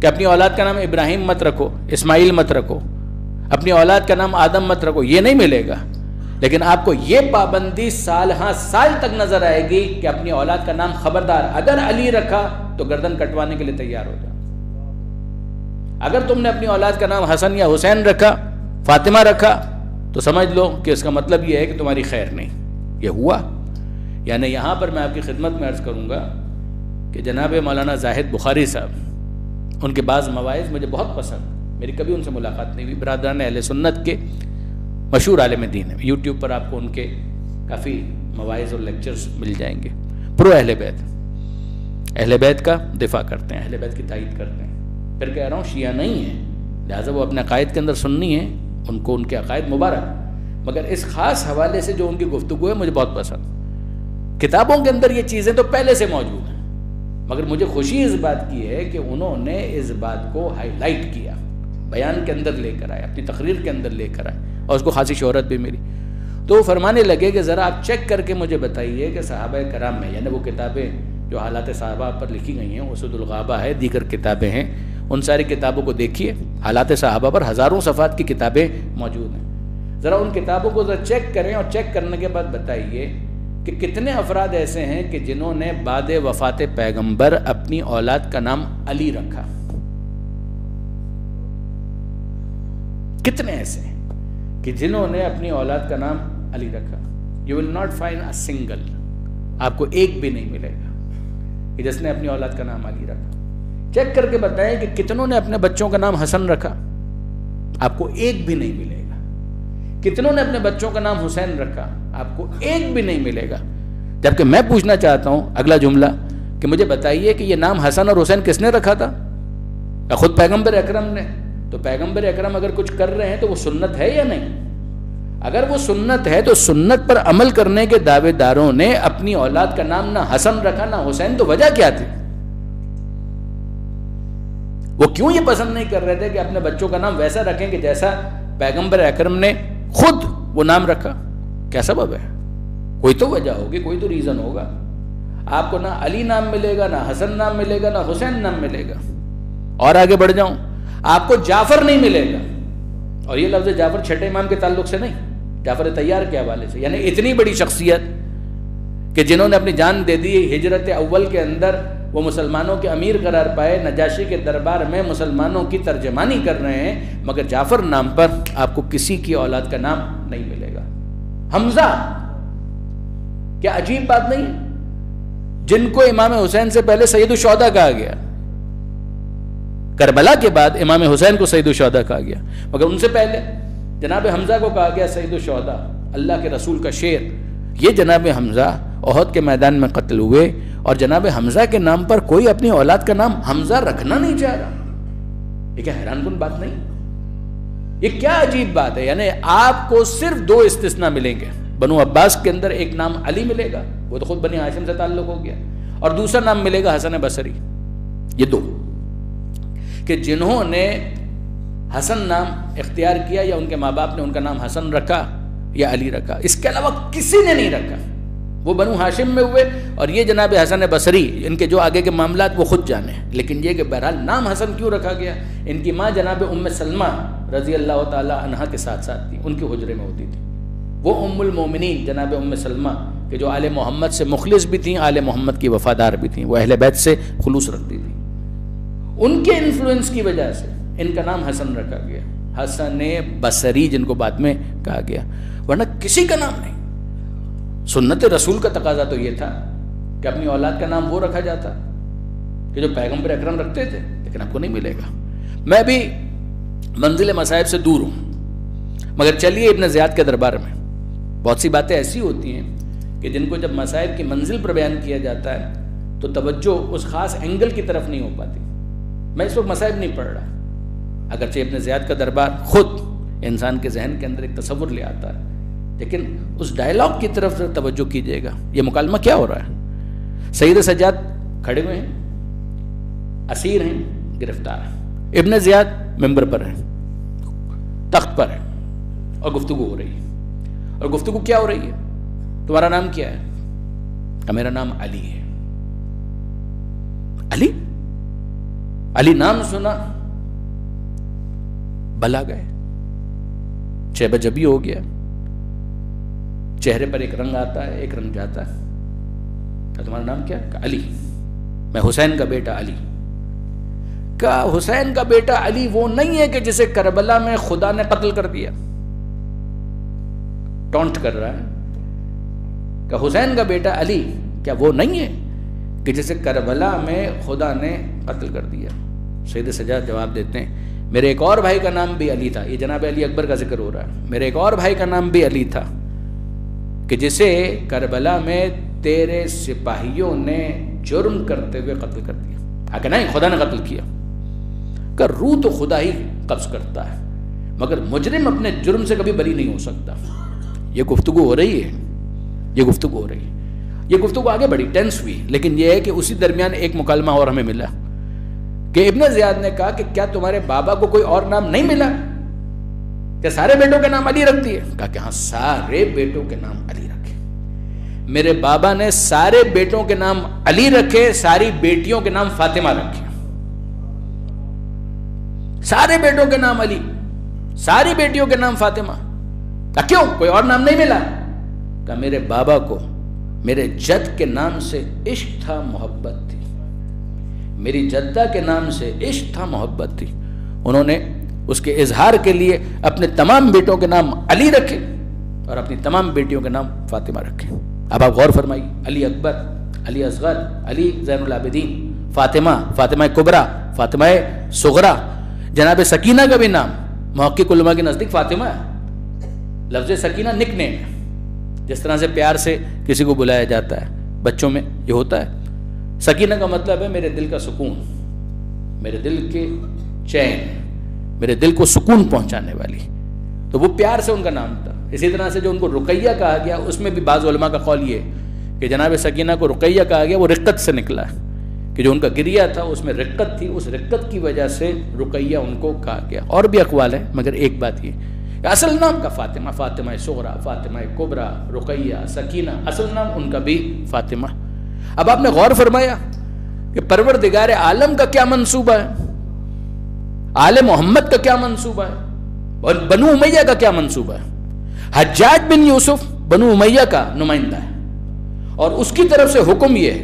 کہ اپنی اولاد کا نام ابراہیم مت رکھو، اسماعیل مت رکھو، اپنی اولاد کا نام آدم مت رکھو، یہ نہیں ملے گا۔ لیکن آپ کو یہ پابندی سال ہاں سال تک نظر آئے گی کہ اپنی اولاد کا نام خبردار اگر علی رکھا تو گردن کٹوانے کے لیے تیار ہو جاؤ۔ اگر تم نے اپنی اولاد کا نام حسن یا حسین رکھا، فاطمہ رکھا، تو سمجھ لو کہ اس کا مطلب یہ ہے کہ تمہاری خیر نہیں۔ یہ ہوا۔ یعنی یہاں پر میں آپ کی خدمت میں عرض کروں گا کہ جناب مولانا زاہد بخاری صاحب، ان کے بعض مواعظ مجھے بہت پسند، میری کبھی ان سے ملاقات نہیں ہوئی، برادران اہل سنت کے مشہور عالم دین ہے، یوٹیوب پر آپ کو ان کے کافی مواعظ اور لیکچرز مل جائیں گے۔ پرو اہل بیت کا دفاع کرتے ہیں، اہل بیت کی تائید کرتے ہیں۔ پھر کہہ رہا ہوں شیعہ نہیں ہیں، لہٰذا وہ اپنے عقائد کے اندر سنی ہیں، ان کو ان کے عقائد مبارک، مگر اس خاص حوالے سے جو ان کی گفتگو ہے مجھے بہت پسند۔ کتابوں کے اندر یہ چیزیں تو پہلے سے موجود ہیں، مگر مجھے خوشی اس بات کی ہے کہ انہوں نے اس بات کو ہائی لائٹ کیا، بیان کے اندر لے کر آئے، اپنی تقریر کے اندر لے کر آئے، اور اس کو خاصی شہرت بھی ملی۔ تو وہ فرمانے لگے کہ ذرا آپ چیک کر کے مجھے بتائیے کہ صحابہ کرام میں، یعنی وہ کتابیں جو حالات صحابہ پر لکھی گئی ہیں، اسود الغابہ ہے، دیگر کتابیں ہیں، ان ساری کتابوں کو دیکھیے، حالات صحابہ پر ہزاروں صفحات کی کتابیں موجود ہیں، ذرا ان کتابوں کو ذرا چیک کریں، اور چیک کرنے کے بعد بتائیے کہ کتنے افراد ایسے ہیں کہ جنہوں نے بعد وفات پیغمبر اپنی اولاد کا نام علی رکھا؟ کتنے ایسے ہیں کہ جنہوں نے اپنی اولاد کا نام علی رکھا؟ You will not find a single، آپ کو ایک بھی نہیں ملے گا کہ جس نے اپنی اولاد کا نام علی رکھا۔ چیک کر کے بتائیں کہ کتنوں نے اپنے بچوں کا نام حسن رکھا؟ آپ کو ایک بھی نہیں ملے گا۔ کتنوں نے اپنے بچوں کا نام حسین رکھا؟ آپ کو ایک بھی نہیں ملے گا۔ جبکہ میں پوچھنا چاہتا ہوں اگلا جملہ کہ مجھے بتائیے کہ یہ نام حسن اور حسین کس نے رکھا تھا؟ خود پیغمبر اکرم نے۔ تو پیغمبر اکرم اگر کچھ کر رہے ہیں تو وہ سنت ہے یا نہیں؟ اگر وہ سنت ہے تو سنت پر عمل کرنے کے دعوے داروں نے اپنی اولاد کا نام نہ حسن رکھا نہ حسین، تو وجہ کیا تھی؟ وہ کیوں یہ پسند نہیں کر رہے تھے کہ اپنے بچوں کا نام ویسا رکھیں کہ جیسا پیغمبر اکرم نے خود وہ نام رکھا؟ کیا سبب ہے؟ کوئی تو وجہ ہوگی، کوئی تو ریزن ہوگا۔ آپ کو نہ علی نام ملے گا، نہ حسن نام ملے گا، نہ حسین نام ملے گا۔ اور آگے بڑھ جاؤں، آپ کو جعفر نہیں ملے گا، اور یہ لفظ جعفر چھٹے امام کے تعلق سے نہیں، جعفر طیار کے حوالے سے، یعنی اتنی بڑی شخصیت کہ جنہوں نے اپنی جان دے دی ہجرت اول کے اندر، وہ مسلمانوں کے امیر قرار پائے، نجاشی کے دربار میں مسلمانوں کی ترجمانی کر رہے ہیں، مگر جعفر نام پر آپ کو کسی کی اولاد کا نام نہیں ملے گا۔ حمزہ، کیا عجیب بات نہیں؟ جن کو امام حسین سے پہلے سید الشہداء کہا گیا، کربلا کے بعد امام حسین کو سید الشہداء کہا گیا، مگر ان سے پہلے جناب حمزہ کو کہا گیا سید الشہداء، اللہ کے رسول کا شعر۔ یہ جناب حمزہ احد کے میدان میں قتل ہوئے، اور جناب حمزہ کے نام پر کوئی اپنی اولاد کا نام حمزہ رکھنا نہیں چاہ رہا۔ یہ کیا حیران کن بات نہیں؟ یہ کیا عجیب بات ہے؟ یعنی آپ کو صرف دو استثناء ملیں گے۔ بنو عباس کے اندر ایک نام علی ملے گا، وہ تو خود بنی ہاشم سے تعلق ہو گیا، اور دوسرا نام ملے گا حسن بصری۔ یہ دو کہ جنہوں نے حسن نام اختیار کیا، یا ان کے ماں باپ نے ان کا نام حسن رکھا یا علی رکھا، اس کے علاوہ کسی نے نہیں رکھا۔ وہ بنو ہاشم میں ہوئے، اور یہ جناب حسن بصری، ان کے جو آگے کے معاملات وہ خود جانے، لیکن یہ کہ بہرحال نام حسن کیوں رکھا گیا؟ ان کی ماں جناب ام سلمہ رضی اللہ تعالی عنہا کے ساتھ ساتھ تھی، ان کے حجرے میں ہوتی تھی۔ وہ ام المومنین جناب ام سلمہ کہ جو آل محمد سے مخلص بھی تھیں، آل محمد کی وفادار بھی تھیں، وہ اہل بیت سے خلوص رکھتی تھیں، ان کے انفلوئنس کی وجہ سے ان کا نام حسن رکھا گیا، حسن بصری، جن کو بعد میں کہا گیا، ورنہ کسی کا نام نہیں۔ سنت رسول کا تقاضا تو یہ تھا کہ اپنی اولاد کا نام وہ رکھا جاتا کہ کہ جو پیغمبر اکرم رکھتے تھے، لیکن آپ کو نہیں ملے گا۔ میں بھی منزل مصائب سے دور ہوں، مگر چلیے ابن زیاد کے دربار میں بہت سی باتیں ایسی ہوتی ہیں کہ جن کو جب مصائب کی منزل پر بیان کیا جاتا ہے تو توجہ اس خاص اینگل کی طرف نہیں ہو پاتی۔ میں اس وقت مصائب نہیں پڑھ رہا، اگرچہ ابن زیاد کا دربار خود انسان کے ذہن کے اندر ایک تصور لے آتا ہے، لیکن اس ڈائلاگ کی طرف توجہ کیجئے گا۔ یہ مکالمہ کیا ہو رہا ہے؟ سید سجاد کھڑے ہوئے ہیں، اسیر ہیں، گرفتار ہیں، ابن زیاد ممبر پر ہیں، تخت پر ہیں، اور گفتگو ہو رہی ہے۔ اور گفتگو کیا ہو رہی ہے؟ تمہارا نام کیا ہے؟ کہ میرا نام علی ہے۔ علی؟ علی نام سنا بلا گئے، چہبہ جبی ہو گیا، چہرے پر ایک رنگ آتا ہے، ایک رنگ جاتا ہے۔ کہ تمہارا نام کیا؟ کہ علی، میں حسین کا بیٹا علی۔ کہ حسین کا بیٹا علی وہ نہیں ہے کہ جسے کربلا میں خدا نے قتل کر دیا؟ ٹونٹ کر رہا ہے کہ حسین کا بیٹا علی کیا وہ نہیں ہے کہ جسے کربلا میں خدا نے قتل کر دیا؟ سید سجاد جواب دیتے ہیں میرے ایک اور بھائی کا نام بھی علی تھا۔ یہ جناب علی اکبر کا ذکر ہو رہا ہے۔ میرے ایک اور بھائی کا نام بھی علی تھا کہ جسے کربلا میں تیرے سپاہیوں نے جرم کرتے ہوئے قتل کر دیا۔ کہ نہیں، خدا نے قتل کیا۔ کہ روح تو خدا ہی قبض کرتا ہے، مگر مجرم اپنے جرم سے کبھی بری نہیں ہو سکتا۔ یہ گفتگو ہو رہی ہے، یہ گفتگو ہو رہی ہے، یہ گفتگو آگے بڑی ٹینس ہوئی، لیکن یہ ہے کہ اسی درمیان ایک مکالمہ اور ہمیں ملا کہ ابن زیاد نے کہا کہ کیا تمہارے بابا کو کوئی اور نام نہیں ملا؟ کیا سارے بیٹوں کے نام علی رکھتی ہے؟ کہا کہ ہاں، سارے بیٹوں کے نام علی رکھے۔ میرے بابا نے سارے بیٹوں کے نام علی رکھے، ساری بیٹیوں کے نام فاطمہ رکھے۔ سارے بیٹوں کے نام علی، ساری بیٹیوں کے نام فاطمہ۔ کہا کیوں، کوئی اور نام نہیں ملا؟ کہا میرے بابا کو میرے جد کے نام سے عشق تھا، محبت تھی، میری جدہ کے نام سے عشق تھا، محبت تھی۔ انہوں نے اس کے اظہار کے لیے اپنے تمام بیٹوں کے نام علی رکھے اور اپنی تمام بیٹیوں کے نام فاطمہ رکھے۔ اب آپ غور فرمائیے، علی اکبر، علی اصغر، علی زین العابدین، فاطمہ، فاطمہ کبریٰ، فاطمہ صغریٰ، جناب سکینہ کا بھی نام محقق علماء کے نزدیک فاطمہ ہے۔ لفظ سکینہ نک نیم ہے، جس طرح سے پیار سے کسی کو بلایا جاتا ہے، بچوں میں یہ ہوتا ہے۔ سکینہ کا مطلب ہے میرے دل کا سکون، میرے دل کے چین، میرے دل کو سکون پہنچانے والی، تو وہ پیار سے ان کا نام تھا۔ اسی طرح سے جو ان کو رقیہ کہا گیا، اس میں بھی بعض علماء کا قول یہ کہ جناب سکینہ کو رقیہ کہا گیا، وہ رقت سے نکلا ہے، کہ جو ان کا گریہ تھا اس میں رقت تھی، اس رقت کی وجہ سے رقیہ ان کو کہا گیا۔ اور بھی اقوال ہیں، مگر ایک بات یہ کہ اصل نام کا فاطمہ، فاطمہ صغریٰ، فاطمہ کبریٰ، رقیہ، سکینہ، اصل نام ان کا بھی فاطمہ۔ اب آپ نے غور فرمایا کہ پروردگار عالم کا کیا منصوبہ ہے، آل محمد کا کیا منصوبہ ہے، اور بنو امیہ کا کیا منصوبہ ہے۔ حجاج بن یوسف بنو امیہ کا نمائندہ ہے، اور اس کی طرف سے حکم یہ ہے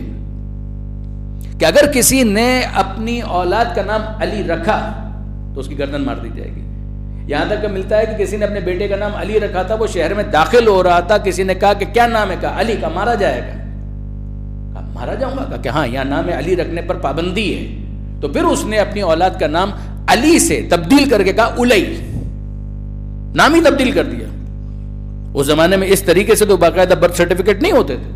کہ اگر کسی نے اپنی اولاد کا نام علی رکھا تو اس کی گردن مار دی جائے گی۔ یہاں تک کہ ملتا ہے کہ کسی نے اپنے بیٹے کا نام علی رکھا تھا، وہ شہر میں داخل ہو رہا تھا، کسی نے کہا کہ کیا نام ہے، کہا علی، کا مارا جائے گا۔ کہا مارا جاؤں گا؟ کہا کہ ہاں، یہاں نام علی رکھنے پر پابندی ہے۔ تو پھر اس نے اپنی اولاد کا نام علی سے تبدیل کر کے کہا الی، نام ہی تبدیل کر دیا۔ اس زمانے میں اس طریقے سے تو باقاعدہ برتھ سرٹیفکیٹ نہیں ہوتے تھے،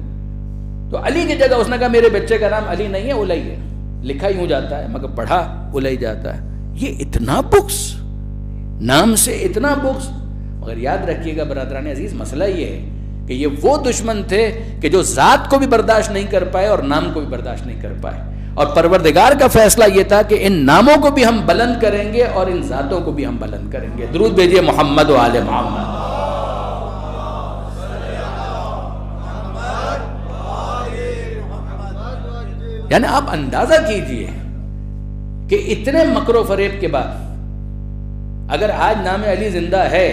تو علی کی جگہ اس نے کہا میرے بچے کا نام علی نہیں ہے، الی ہے۔ لکھا یوں جاتا ہے مگر پڑھا الی جاتا ہے۔ یہ اتنا بغض، نام سے اتنا بغض۔ مگر یاد رکھیے گا برادران عزیز، مسئلہ یہ ہے کہ یہ وہ دشمن تھے کہ جو ذات کو بھی برداشت نہیں کر پائے اور نام کو بھی برداشت نہیں کر پائے، اور پروردگار کا فیصلہ یہ تھا کہ ان ناموں کو بھی ہم بلند کریں گے اور ان ذاتوں کو بھی ہم بلند کریں گے۔ درود بھیجئے محمد و آل محمد۔ یعنی آپ اندازہ کیجئے کہ اتنے مکر و فریب کے بعد اگر آج نام علی زندہ ہے،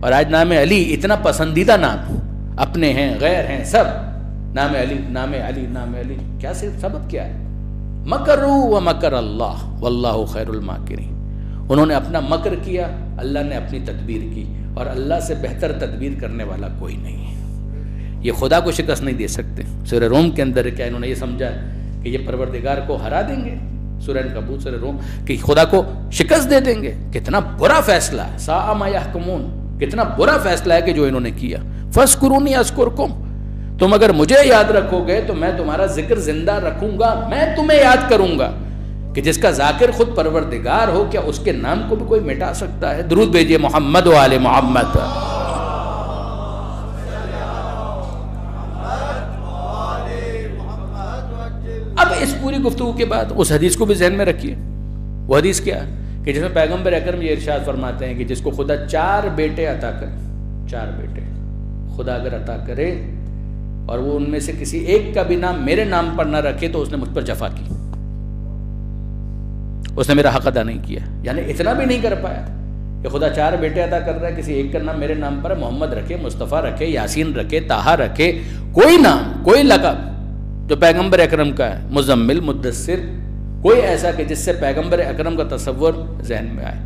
اور آج نام علی اتنا پسندیدہ نام، اپنے ہیں غیر ہیں سب، نام علی نام علی نام علی، کیا صرف سبب کیا ہے؟ مکروا ومکر اللہ واللہ خیر الماکرین۔ انہوں نے اپنا مکر کیا، اللہ نے اپنی تدبیر کی، اور اللہ سے بہتر تدبیر کرنے والا کوئی نہیں ہے۔ یہ خدا کو شکست نہیں دے سکتے۔ سورہ روم کے اندر کیا انہوں نے یہ سمجھا کہ یہ پروردگار کو ہرا دیں گے، سورہ عنکبوت سورہ روم، کہ خدا کو شکست دے دیں گے. کتنا برا فیصلہ ہے، ساء ما یحکمون، کتنا برا فیصلہ ہے کہ جو انہوں نے کیا. فاذکرونی اذکرکم، تم اگر مجھے یاد رکھو گے تو میں تمہارا ذکر زندہ رکھوں گا، میں تمہیں یاد کروں گا. کہ جس کا ذاکر خود پروردگار ہو، کیا اس کے نام کو بھی کوئی مٹا سکتا ہے؟ درود بھیجئے محمد و آل محمد. اب اس پوری گفتگو کے بعد اس حدیث کو بھی ذہن میں رکھیے. وہ حدیث کیا ہے کہ جس میں پیغمبر اکرم یہ ارشاد فرماتے ہیں کہ جس کو خدا 4 بیٹے عطا کرے، 4 بیٹے خدا اگر عطا کرے اور وہ ان میں سے کسی ایک کا بھی نام میرے نام پر نہ رکھے تو اس نے مجھ پر جفا کی، اس نے میرا حق ادا نہیں کیا. یعنی اتنا بھی نہیں کر پایا کہ خدا 4 بیٹے عطا کر رہا ہے، کسی ایک کا نام میرے نام پر محمد رکھے، مصطفیٰ رکھے، یاسین رکھے، طٰہٰ رکھے، کوئی نام، کوئی لقب جو پیغمبر اکرم کا ہے، مزمل، مدثر، کوئی ایسا کہ جس سے پیغمبر اکرم کا تصور ذہن میں آئے.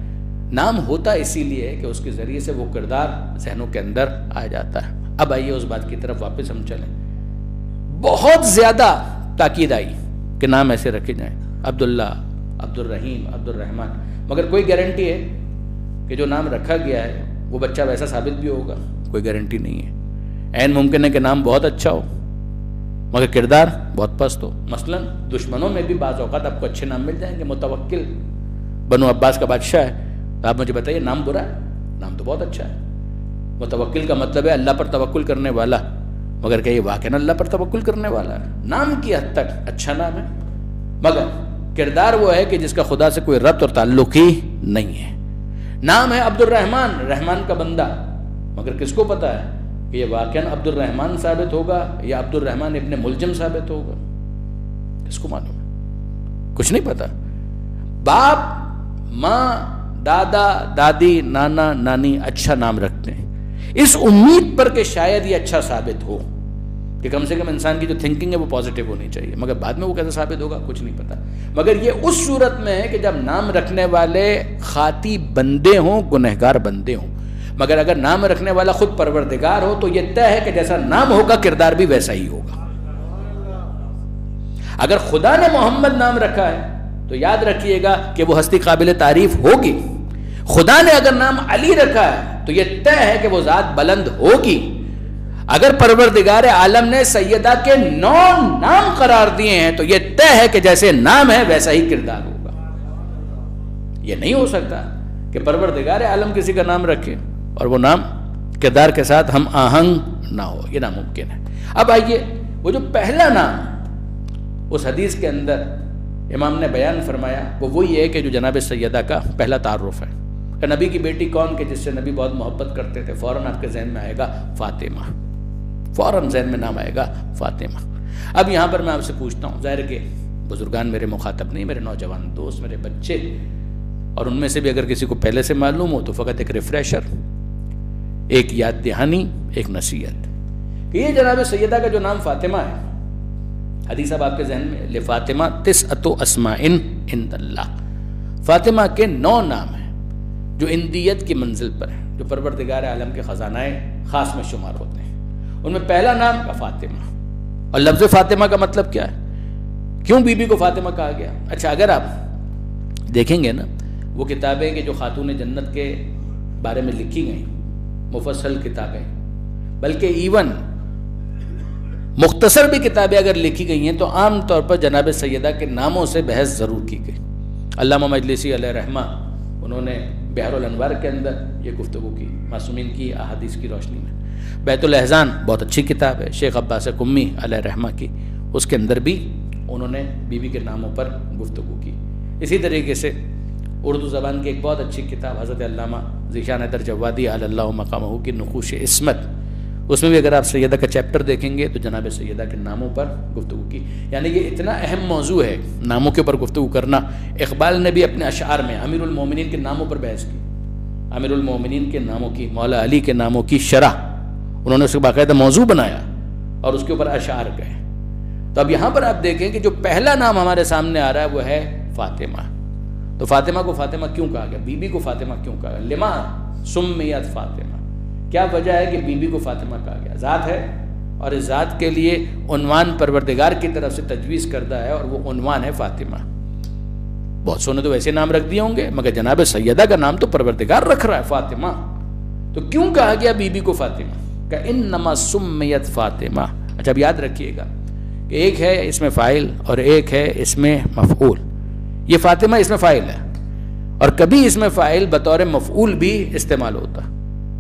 نام ہوتا اسی لیے ہے کہ اس کے ذریعے سے وہ کردار ذہنوں کے اندر آ جاتا ہے. اب آئیے اس بات کی طرف واپس ہم چلیں. بہت زیادہ تاکید آئی کہ نام ایسے رکھے جائیں، عبداللہ، عبد الرحیم، عبد الرحمن، مگر کوئی گارنٹی ہے کہ جو نام رکھا گیا ہے وہ بچہ ویسا ثابت بھی ہوگا؟ کوئی گارنٹی نہیں ہے. عین ممکن ہے کہ نام بہت اچھا ہو مگر کردار بہت پست ہو. مثلا دشمنوں میں بھی بعض اوقات آپ کو اچھے نام مل جائیں گے. متوکل بنو عباس کا بادشاہ ہے، تو آپ مجھے بتائیے نام برا ہے؟ نام تو بہت اچھا ہے. متوکل کا مطلب ہے اللہ پر توکل کرنے والا، مگر کہ یہ واقعاً اللہ پر توکل کرنے والا ہے. نام کی حد تک اچھا نام ہے، مگر کردار وہ ہے کہ جس کا خدا سے کوئی ربط اور تعلق ہی نہیں ہے. نام ہے عبد الرحمن، رحمان کا بندہ، مگر کس کو پتا ہے کہ یہ واقعاً عبد الرحمن ثابت ہوگا یا عبد الرحمن ابن ملجم ثابت ہوگا؟ کس کو معلوم ہے؟ کچھ نہیں پتا. باپ، ماں، دادا، دادی، نانا، نانی اچھا نام رکھتے ہیں اس امید پر کہ شاید یہ اچھا ثابت ہو، کہ کم سے کم انسان کی جو تھنکنگ ہے وہ پازیٹیو ہونی چاہیے. مگر بعد میں وہ کیسے ثابت ہوگا کچھ نہیں پتا. مگر یہ اس صورت میں ہے کہ جب نام رکھنے والے خاطی بندے ہوں، گنہگار بندے ہوں. مگر اگر نام رکھنے والا خود پروردگار ہو تو یہ طے ہے کہ جیسا نام ہوگا کردار بھی ویسا ہی ہوگا. اگر خدا نے محمد نام رکھا ہے تو یاد رکھیے گا کہ وہ ہستی قابل تعریف ہوگی. خدا نے اگر نام علی رکھا ہے تو یہ طے ہے کہ وہ ذات بلند ہوگی. اگر پروردگار عالم نے سیدہ کے 9 نام قرار دیے ہیں تو یہ طے ہے کہ جیسے نام ہے ویسا ہی کردار ہوگا. یہ نہیں ہو سکتا کہ پروردگار عالم کسی کا نام رکھے اور وہ نام کردار کے ساتھ ہم آہنگ نہ ہو، یہ ناممکن ہے. اب آئیے وہ جو پہلا نام اس حدیث کے اندر امام نے بیان فرمایا وہ وہی ہے کہ جو جناب سیدہ کا پہلا تعارف ہے کہ نبی کی بیٹی کون، کہ جس سے نبی بہت محبت کرتے تھے. فوراً آپ کے ذہن میں آئے گا فاطمہ، فوراً ذہن میں نام آئے گا فاطمہ. اب یہاں پر میں آپ سے پوچھتا ہوں، ظاہر کہ بزرگان میرے مخاطب نہیں، میرے نوجوان دوست، میرے بچے، اور ان میں سے بھی اگر کسی کو پہلے سے معلوم ہو تو فقط ایک ریفریشر، ایک یاد دہانی، ایک نصیحت کہ یہ جناب سیدہ کا جو نام فاطمہ ہے، حدیث اب آپ کے ذہن میں، لفاطمہ 9 اسماء عند اللہ، فاطمہ کے 9 نام ہیں جو اندیت کی منزل پر ہیں، جو پروردگار عالم کے خزانہ خاص میں شمار ہوتے ہیں. ان میں پہلا نام کا فاطمہ. اور لفظ فاطمہ کا مطلب کیا ہے؟ کیوں بی بی کو فاطمہ کہا گیا؟ اچھا، اگر آپ دیکھیں گے نا وہ کتابیں کہ جو خاتون جنت کے بارے میں لکھی گئیں، مفصل کتابیں، بلکہ ایون مختصر بھی کتابیں اگر لکھی گئی ہیں تو عام طور پر جناب سیدہ کے ناموں سے بحث ضرور کی گئی. علامہ مجلسی علیہ رحمہ انہوں نے بحر الانوار کے اندر یہ گفتگو کی معصومین کی احادیث کی روشنی میں. بیت الاحزان بہت اچھی کتاب ہے شیخ عباس قمی علیہ رحمہ کی، اس کے اندر بھی انہوں نے بیوی کے ناموں پر گفتگو کی. اسی طریقے سے اردو زبان کی ایک بہت اچھی کتاب حضرت علامہ ذیشان حیدر جوادی علی اللہ مقامہ کی نقوش عصمت، اس میں بھی اگر آپ سیدہ کا چیپٹر دیکھیں گے تو جناب سیدہ کے ناموں پر گفتگو کی. یعنی یہ اتنا اہم موضوع ہے ناموں کے اوپر گفتگو کرنا. اقبال نے بھی اپنے اشعار میں امیر المومنین کے ناموں پر بحث کی، امیر المومنین کے ناموں کی، مولا علی کے ناموں کی شرح انہوں نے اسے باقاعدہ موضوع بنایا اور اس کے اوپر اشعار گئے. تو اب یہاں پر آپ دیکھیں کہ جو پہلا نام ہمارے سامنے آ رہا ہے وہ ہے فاطمہ. تو فاطمہ کو فاطمہ کیوں کہا گیا؟ بی بی کو فاطمہ کیوں کہا گیا؟ لما سمیت فاطمہ، کیا وجہ ہے کہ بی بی کو فاطمہ کہا گیا؟ ذات ہے اور اس ذات کے لیے عنوان پروردگار کی طرف سے تجویز کردہ ہے، اور وہ عنوان ہے فاطمہ۔ بہت سو نے تو ویسے نام رکھ دیے ہوں گے، مگر جناب سیدہ کا نام تو پروردگار رکھ رہا ہے فاطمہ۔ تو کیوں کہا گیا بی بی کو فاطمہ؟ کہ انما سمیت فاطمہ۔ اچھا اب یاد رکھیے گا کہ ایک ہے اس میں فاعل اور ایک ہے اس میں مفعول۔ یہ فاطمہ اس میں فاعل ہے، اور کبھی اس میں فاعل بطور مفعول بھی استعمال ہوتا،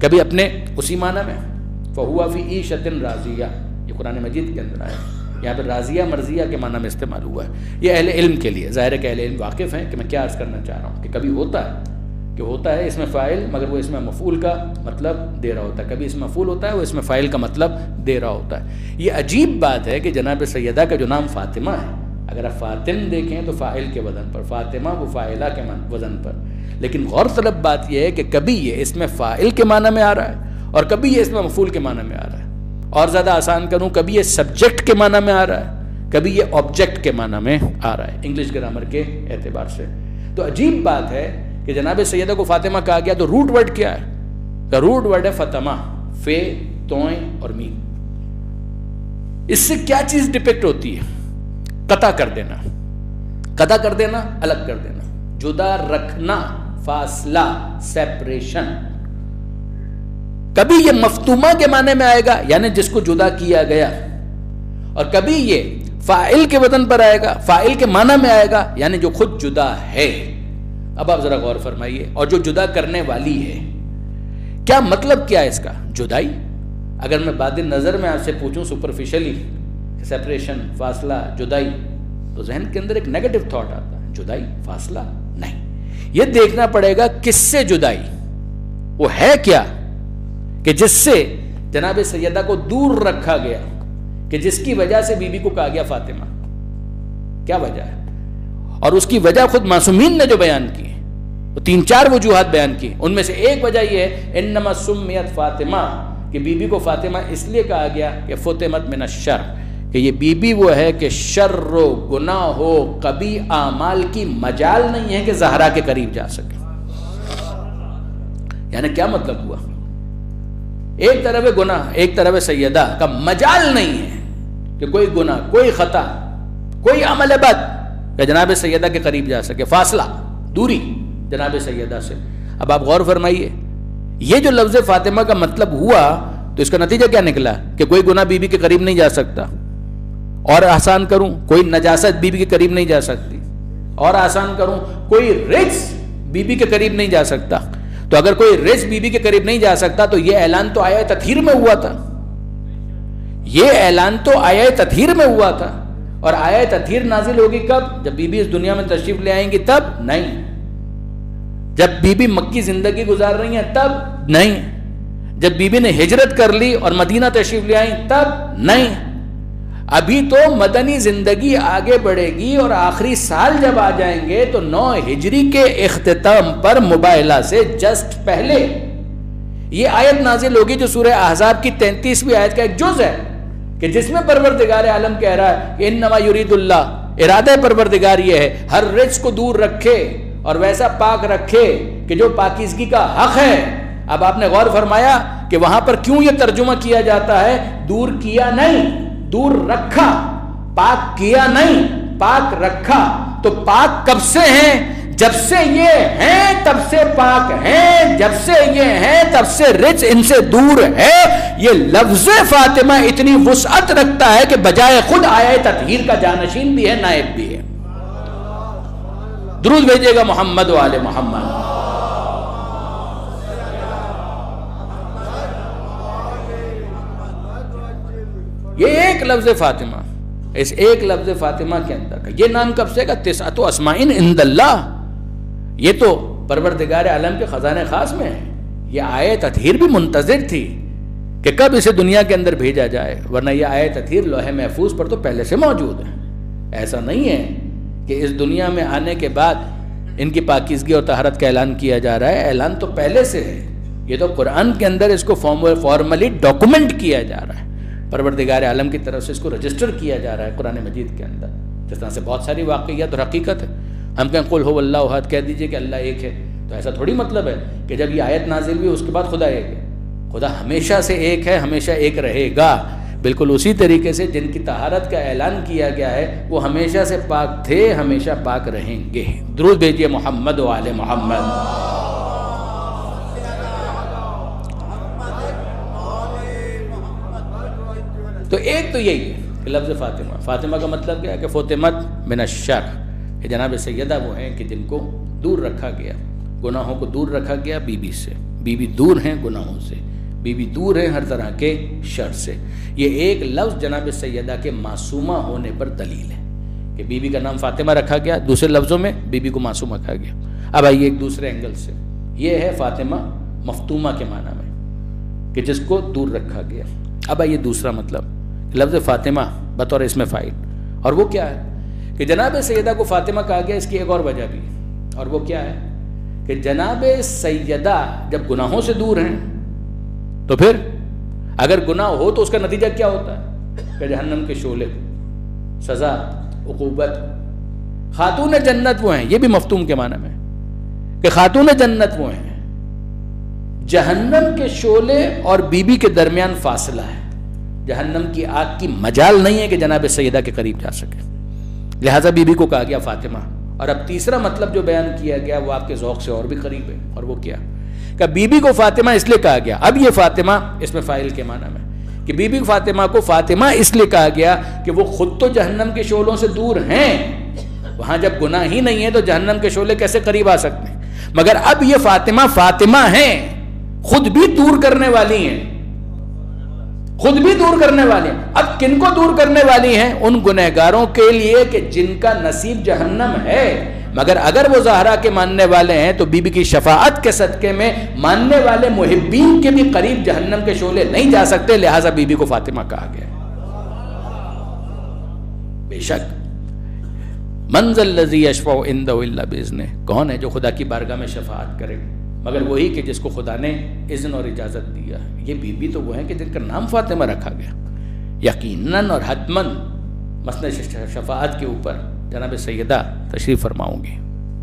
کبھی اپنے اسی معنی میں فَهُوَ فِي عِيشَةٍ رَاضِيَةٍ، یہ قرآن مجید کے اندر آیا، یہاں پہ راضیہ مرضیہ کے معنی میں استعمال ہوا ہے۔ یہ اہل علم کے لیے، ظاہر ہے کہ اہل علم واقف ہیں کہ میں کیا عرض کرنا چاہ رہا ہوں، کہ کبھی ہوتا ہے اس میں فاعل مگر وہ اس میں مفعول کا مطلب دے رہا ہوتا ہے، کبھی اس میں مفعول ہوتا ہے وہ اس میں فاعل کا مطلب دے رہا ہوتا ہے۔ یہ عجیب بات ہے کہ جناب سیدہ کا جو نام فاطمہ ہے، اگر آپ فاطم دیکھیں تو فاعل کے وزن پر، فاطمہ وہ فاعلہ کے وزن پر، لیکن غور طلب بات یہ ہے کہ کبھی یہ اس میں فاعل کے معنی میں آ رہا ہے اور کبھی یہ اس میں مفعول کے معنی میں آ رہا ہے، اور زیادہ آسان کروں کبھی یہ سبجیکٹ کے معنی میں آ رہا ہے، کبھی یہ آبجیکٹ کے معنی میں آ رہا ہے انگلش گرامر کے اعتبار سے۔ تو عجیب بات ہے کہ جناب سیدہ کو فاطمہ کہا گیا، تو روٹ ورڈ کیا ہے؟ تو روٹ ورڈ ہے فتمہ، فے، توئیں اور میم۔ اس سے کیا چیز ڈپیکٹ ہوتی ہے؟ قطع کر دینا، قطع کر دینا، الگ کر دینا، جدا رکھنا، فاصلہ، سیپریشن۔ کبھی یہ مفتومہ کے معنی میں آئے گا یعنی جس کو جدا کیا گیا، اور کبھی یہ فاعل کے وزن پر آئے گا، فاعل کے معنی میں آئے گا یعنی جو خود جدا ہے۔ اب آپ ذرا غور فرمائیے، اور جو جدا کرنے والی ہے، کیا مطلب کیا ہے اس کا؟ جدائی۔ اگر میں بعد نظر میں آپ سے پوچھوں سپرفیشلی، سیپریشن، فاصلہ، جدائی، تو ذہن کے اندر ایک نیگیٹو تھاٹ آتا ہے، جدائی، فاصلہ، نہیں۔ یہ دیکھنا پڑے گا کس سے جدائی، وہ ہے کیا کہ جس سے جناب سیدہ کو دور رکھا گیا، کہ جس کی وجہ سے بی بی کو کہا گیا فاطمہ، کیا وجہ ہے؟ اور اس کی وجہ خود معصومین نے جو بیان کی، وہ 3-4 وجوہات بیان کی، ان میں سے ایک وجہ یہ ہے انما سمیت فاطمہ، کہ بی بی کو فاطمہ اس لیے کہا گیا کہ فطمت من الشر، کہ یہ بی بی وہ ہے کہ شر و گناہ و قبیح اعمال کی مجال نہیں ہے کہ زہرا کے قریب جا سکے۔ یعنی کیا مطلب ہوا؟ ایک طرف گناہ، ایک طرف سیدہ کا مجال نہیں ہے کہ کوئی گناہ، کوئی خطا، کوئی عمل بد کہ جناب سیدہ کے قریب جا سکے، فاصلہ، دوری جناب سیدہ سے۔ اب آپ غور فرمائیے، یہ جو لفظ فاطمہ کا مطلب ہوا تو اس کا نتیجہ کیا نکلا کہ کوئی گناہ بی بی کے قریب نہیں جا سکتا، اور آسان کروں کوئی نجاست بی بی کے قریب نہیں جا سکتی، اور آسان کروں کوئی رجس بی بی کے قریب نہیں جا سکتا۔ تو اگر کوئی رجس بی بی کے قریب نہیں جا سکتا تو یہ اعلان تو آیہ تطہیر میں ہوا تھا، یہ اعلان تو آیہ تطہیر میں ہوا تھا، اور آیہ تطہیر نازل ہوگی کب؟ جب بی بی اس دنیا میں تشریف لے آئیں گی تب نہیں، جب بی بی مکی زندگی گزار رہی ہیں تب نہیں، جب بی بی نے ہجرت کر لی اور مدینہ تشریف لے آئیں تب نہیں۔ ابھی تو مدنی زندگی آگے بڑھے گی، اور آخری سال جب آ جائیں گے تو 9 ہجری کے اختتام پر مباہلہ سے جسٹ پہلے یہ آیت نازل ہوگی جو سورہ احزاب کی 33ویں آیت کا ایک جز ہے، کہ جس میں پروردگار عالم کہہ رہا ہے کہ انما یرید اللہ، ارادہ پروردگار یہ ہے ہر رجس کو دور رکھے اور ویسا پاک رکھے کہ جو پاکیزگی کا حق ہے۔ اب آپ نے غور فرمایا کہ وہاں پر کیوں یہ ترجمہ کیا جاتا ہے؟ دور کیا نہیں، دور رکھا، پاک کیا نہیں، پاک رکھا۔ تو پاک کب سے ہیں؟ جب سے یہ ہیں تب سے پاک ہیں، جب سے یہ ہیں تب سے رجس ان سے دور ہے۔ یہ لفظ فاطمہ اتنی وسعت رکھتا ہے کہ بجائے خود آیہ تطہیر کا جانشین بھی ہے، نائب بھی ہے۔ درود بھیجیے گا محمد و آل محمد۔ یہ ایک لفظ فاطمہ، اس ایک لفظ فاطمہ کے اندر کا یہ نام کب سے کا 9 اسماء عند اللہ، یہ تو پروردگار عالم کے خزانے خاص میں ہے۔ یہ آیہ تطہیر بھی منتظر تھی کہ کب اسے دنیا کے اندر بھیجا جائے، ورنہ یہ آیہ تطہیر لوح محفوظ پر تو پہلے سے موجود ہے۔ ایسا نہیں ہے کہ اس دنیا میں آنے کے بعد ان کی پاکیزگی اور طہارت کا اعلان کیا جا رہا ہے، اعلان تو پہلے سے ہے، یہ تو قرآن کے اندر اس کو فارملی ڈاکومنٹ کیا جا رہا ہے، پروردگار عالم کی طرف سے اس کو رجسٹر کیا جا رہا ہے قرآن مجید کے اندر۔ جس طرح سے بہت ساری واقعیات اور حقیقت ہے، ہم کہیں قل هو اللہ احد، کہہ دیجئے کہ اللہ ایک ہے، تو ایسا تھوڑی مطلب ہے کہ جب یہ آیت نازل ہوئی اس کے بعد خدا ایک ہے۔ خدا ہمیشہ سے ایک ہے، ہمیشہ ایک رہے گا، بالکل اسی طریقے سے جن کی طہارت کا اعلان کیا گیا ہے وہ ہمیشہ سے پاک تھے، ہمیشہ پاک رہیں گے۔ درود بھیجیے محمد و آل محمد۔ تو ایک تو یہی ہے کہ لفظ فاطمہ، فاطمہ کا مطلب کیا ہے کہ فوتمت من الشر، کہ جناب سیدہ وہ ہیں کہ جن کو دور رکھا گیا، گناہوں کو دور رکھا گیا بی بی سے، بی بی دور ہیں گناہوں سے، بی بی دور ہیں ہر طرح کے شر سے۔ یہ ایک لفظ جناب سیدہ کے معصومہ ہونے پر دلیل ہے کہ بی بی کا نام فاطمہ رکھا گیا، دوسرے لفظوں میں بی بی کو معصوم رکھا گیا۔ اب آئیے ایک دوسرے اینگل سے، یہ ہے فاطمہ مفتومہ کے معنی میں کہ جس کو دور رکھا گیا۔ اب آئیے دوسرا مطلب، لفظ فاطمہ بطور اسم فاعل، اور وہ کیا ہے کہ جناب سیدہ کو فاطمہ کہا گیا، اس کی ایک اور وجہ بھی ہے، اور وہ کیا ہے کہ جناب سیدہ جب گناہوں سے دور ہیں تو پھر اگر گناہ ہو تو اس کا نتیجہ کیا ہوتا ہے کہ جہنم کے شعلے، سزا، عقوبت۔ خاتون جنت وہ ہیں، یہ بھی مفتوم کے معنی میں کہ خاتون جنت وہ ہیں، جہنم کے شعلے اور بی بی کے درمیان فاصلہ ہے، جہنم کی آگ کی مجال نہیں ہے کہ جناب سیدہ کے قریب جا سکے، لہٰذا بی بی کو کہا گیا فاطمہ۔ اور اب تیسرا مطلب جو بیان کیا گیا وہ آپ کے ذوق سے اور بھی قریب ہے، اور وہ کیا کہ بی بی کو فاطمہ اس لیے کہا گیا، اب یہ فاطمہ اس میں فاعل کے معنی میں کہ بی بی فاطمہ کو فاطمہ اس لیے کہا گیا کہ وہ خود تو جہنم کے شعلوں سے دور ہیں، وہاں جب گناہ ہی نہیں ہے تو جہنم کے شعلے کیسے قریب آ سکتے ہیں، مگر اب یہ فاطمہ ہیں، خود بھی دور کرنے والی ہیں، خود بھی دور کرنے والی ہیں۔ اب کن کو دور کرنے والی ہیں؟ ان گنہگاروں کے لیے کہ جن کا نصیب جہنم ہے، مگر اگر وہ زہرا کے ماننے والے ہیں تو بی بی کی شفاعت کے صدقے میں ماننے والے محبین کے بھی قریب جہنم کے شعلے نہیں جا سکتے، لہٰذا بی بی کو فاطمہ کہا گیا۔ بے شک من ذا الذی یشفع عندہ الا باذنہ، کون ہے جو خدا کی بارگاہ میں شفاعت کرے مگر وہی کہ جس کو خدا نے اذن اور اجازت دیا۔ یہ بی بی تو وہ ہیں کہ جن کا نام فاطمہ رکھا گیا، یقیناً اور حتماً مسند شفاعت کے اوپر جناب سیدہ تشریف فرماؤں گی۔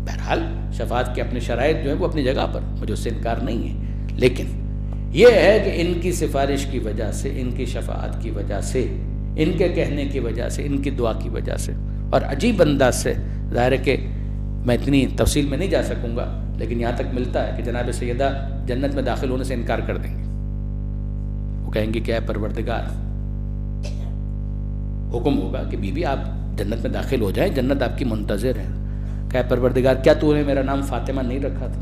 بہرحال شفاعت کے اپنے شرائط جو ہیں وہ اپنی جگہ پر، مجھے اس سے انکار نہیں ہے، لیکن یہ ہے کہ ان کی سفارش کی وجہ سے، ان کی شفاعت کی وجہ سے، ان کے کہنے کی وجہ سے، ان کی دعا کی وجہ سے، اور عجیب انداز سے، ظاہر ہے کہ میں اتنی تفصیل میں نہیں جا سکوں گا، لیکن یہاں تک ملتا ہے کہ جناب سیدہ جنت میں داخل ہونے سے انکار کر دیں گے، وہ کہیں گے کہ اے پروردگار، حکم ہوگا کہ بی بی آپ جنت میں داخل ہو جائیں، جنت آپ کی منتظر ہے۔ کہ اے پروردگار کیا تو نے میرا نام فاطمہ نہیں رکھا تھا؟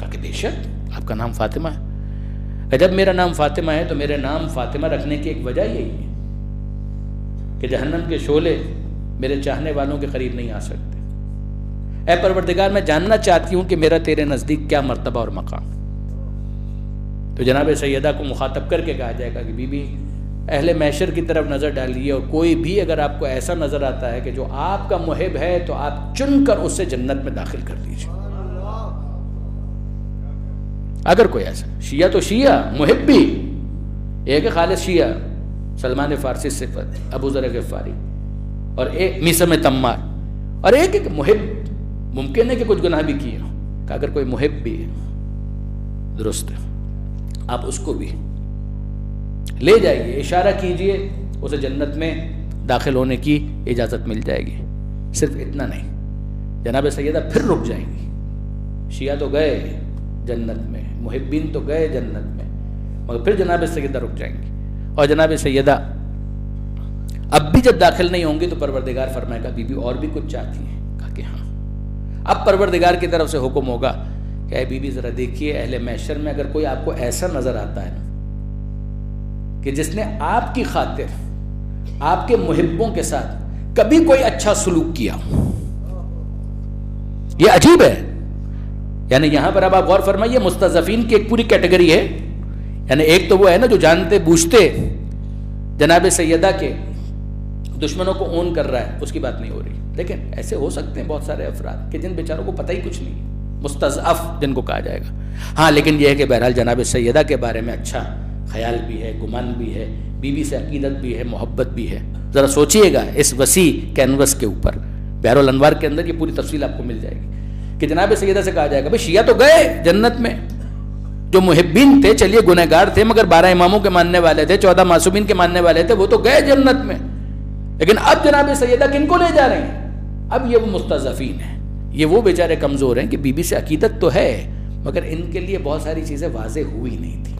کہا کہ بے شک آپ کا نام فاطمہ ہے۔ کہ جب میرا نام فاطمہ ہے تو میرے نام فاطمہ رکھنے کی ایک وجہ یہی ہے کہ جہنم کے شعلے میرے چاہنے والوں کے قریب نہیں آ سکتے۔ اے پروردگار میں جاننا چاہتی ہوں کہ میرا تیرے نزدیک کیا مرتبہ اور مقام۔ تو جناب سیدہ کو مخاطب کر کے کہا جائے گا کہ بی بی اہل محشر کی طرف نظر ڈالیے، اور کوئی بھی اگر آپ کو ایسا نظر آتا ہے کہ جو آپ کا محب ہے تو آپ چن کر اسے جنت میں داخل کر دیجیے۔ اگر کوئی ایسا، شیعہ تو شیعہ محب بھی، ایک خالص شیعہ سلمان فارسی صفت، ابو ذر غفاری، اور ایک میثم تمار، اور ایک محب، ممکن ہے کہ کچھ گناہ بھی کیے ہوں، کہ اگر کوئی محب بھی ہے درست ہے آپ اس کو بھی لے جائیے، اشارہ کیجئے، اسے جنت میں داخل ہونے کی اجازت مل جائے گی۔ صرف اتنا نہیں، جناب سیدہ پھر رک جائیں گی۔ شیعہ تو گئے جنت میں، محبین تو گئے جنت میں، مگر پھر جناب سیدہ رک جائیں گی، اور جناب سیدہ اب بھی جب داخل نہیں ہوں گی تو پروردگار فرمائے گا بی بی اور بھی کچھ چاہتی ہیں؟ کہا کہ ہاں۔ اب پروردگار کی طرف سے حکم ہوگا کہ اے بی بی ذرا دیکھیے، اہل محشر میں اگر کوئی آپ کو ایسا نظر آتا ہے نا کہ جس نے آپ کی خاطر آپ کے محبوں کے ساتھ کبھی کوئی اچھا سلوک کیا، یہ عجیب ہے۔ یعنی یہاں پر اب آپ غور فرمائیے، مستضعفین کی ایک پوری کیٹیگری ہے، یعنی ایک تو وہ ہے نا جو جانتے بوجھتے جناب سیدہ کے دشمنوں کو اون کر رہا ہے، اس کی بات نہیں ہو رہی، لیکن ایسے ہو سکتے ہیں بہت سارے افراد کہ جن بیچاروں کو پتہ ہی کچھ نہیں، مستضعف جن کو کہا جائے گا۔ ہاں لیکن یہ ہے کہ بہرحال جناب سیدہ کے بارے میں اچھا خیال بھی ہے، گمان بھی ہے، بی بی سے عقیدت بھی ہے، محبت بھی ہے۔ ذرا سوچئے گا اس وسیع کینوس کے اوپر، بحر الانوار کے اندر یہ پوری تفصیل آپ کو مل جائے گی کہ جناب سیدہ سے کہا جائے گا بھئی شیعہ تو گئے جنت میں، جو محبین تھے چلیے گنہگار تھے مگر 12 اماموں کے ماننے والے تھے، 14 معصومین کے ماننے والے تھے، وہ تو گئے جنت میں. لیکن اب جناب سیدہ کن کو لے جا رہے ہیں؟ اب یہ وہ مستضعفین ہیں، یہ وہ بیچارے کمزور ہیں کہ بی بی سے عقیدت تو ہے مگر ان کے لیے بہت ساری چیزیں واضح ہوئی نہیں تھی.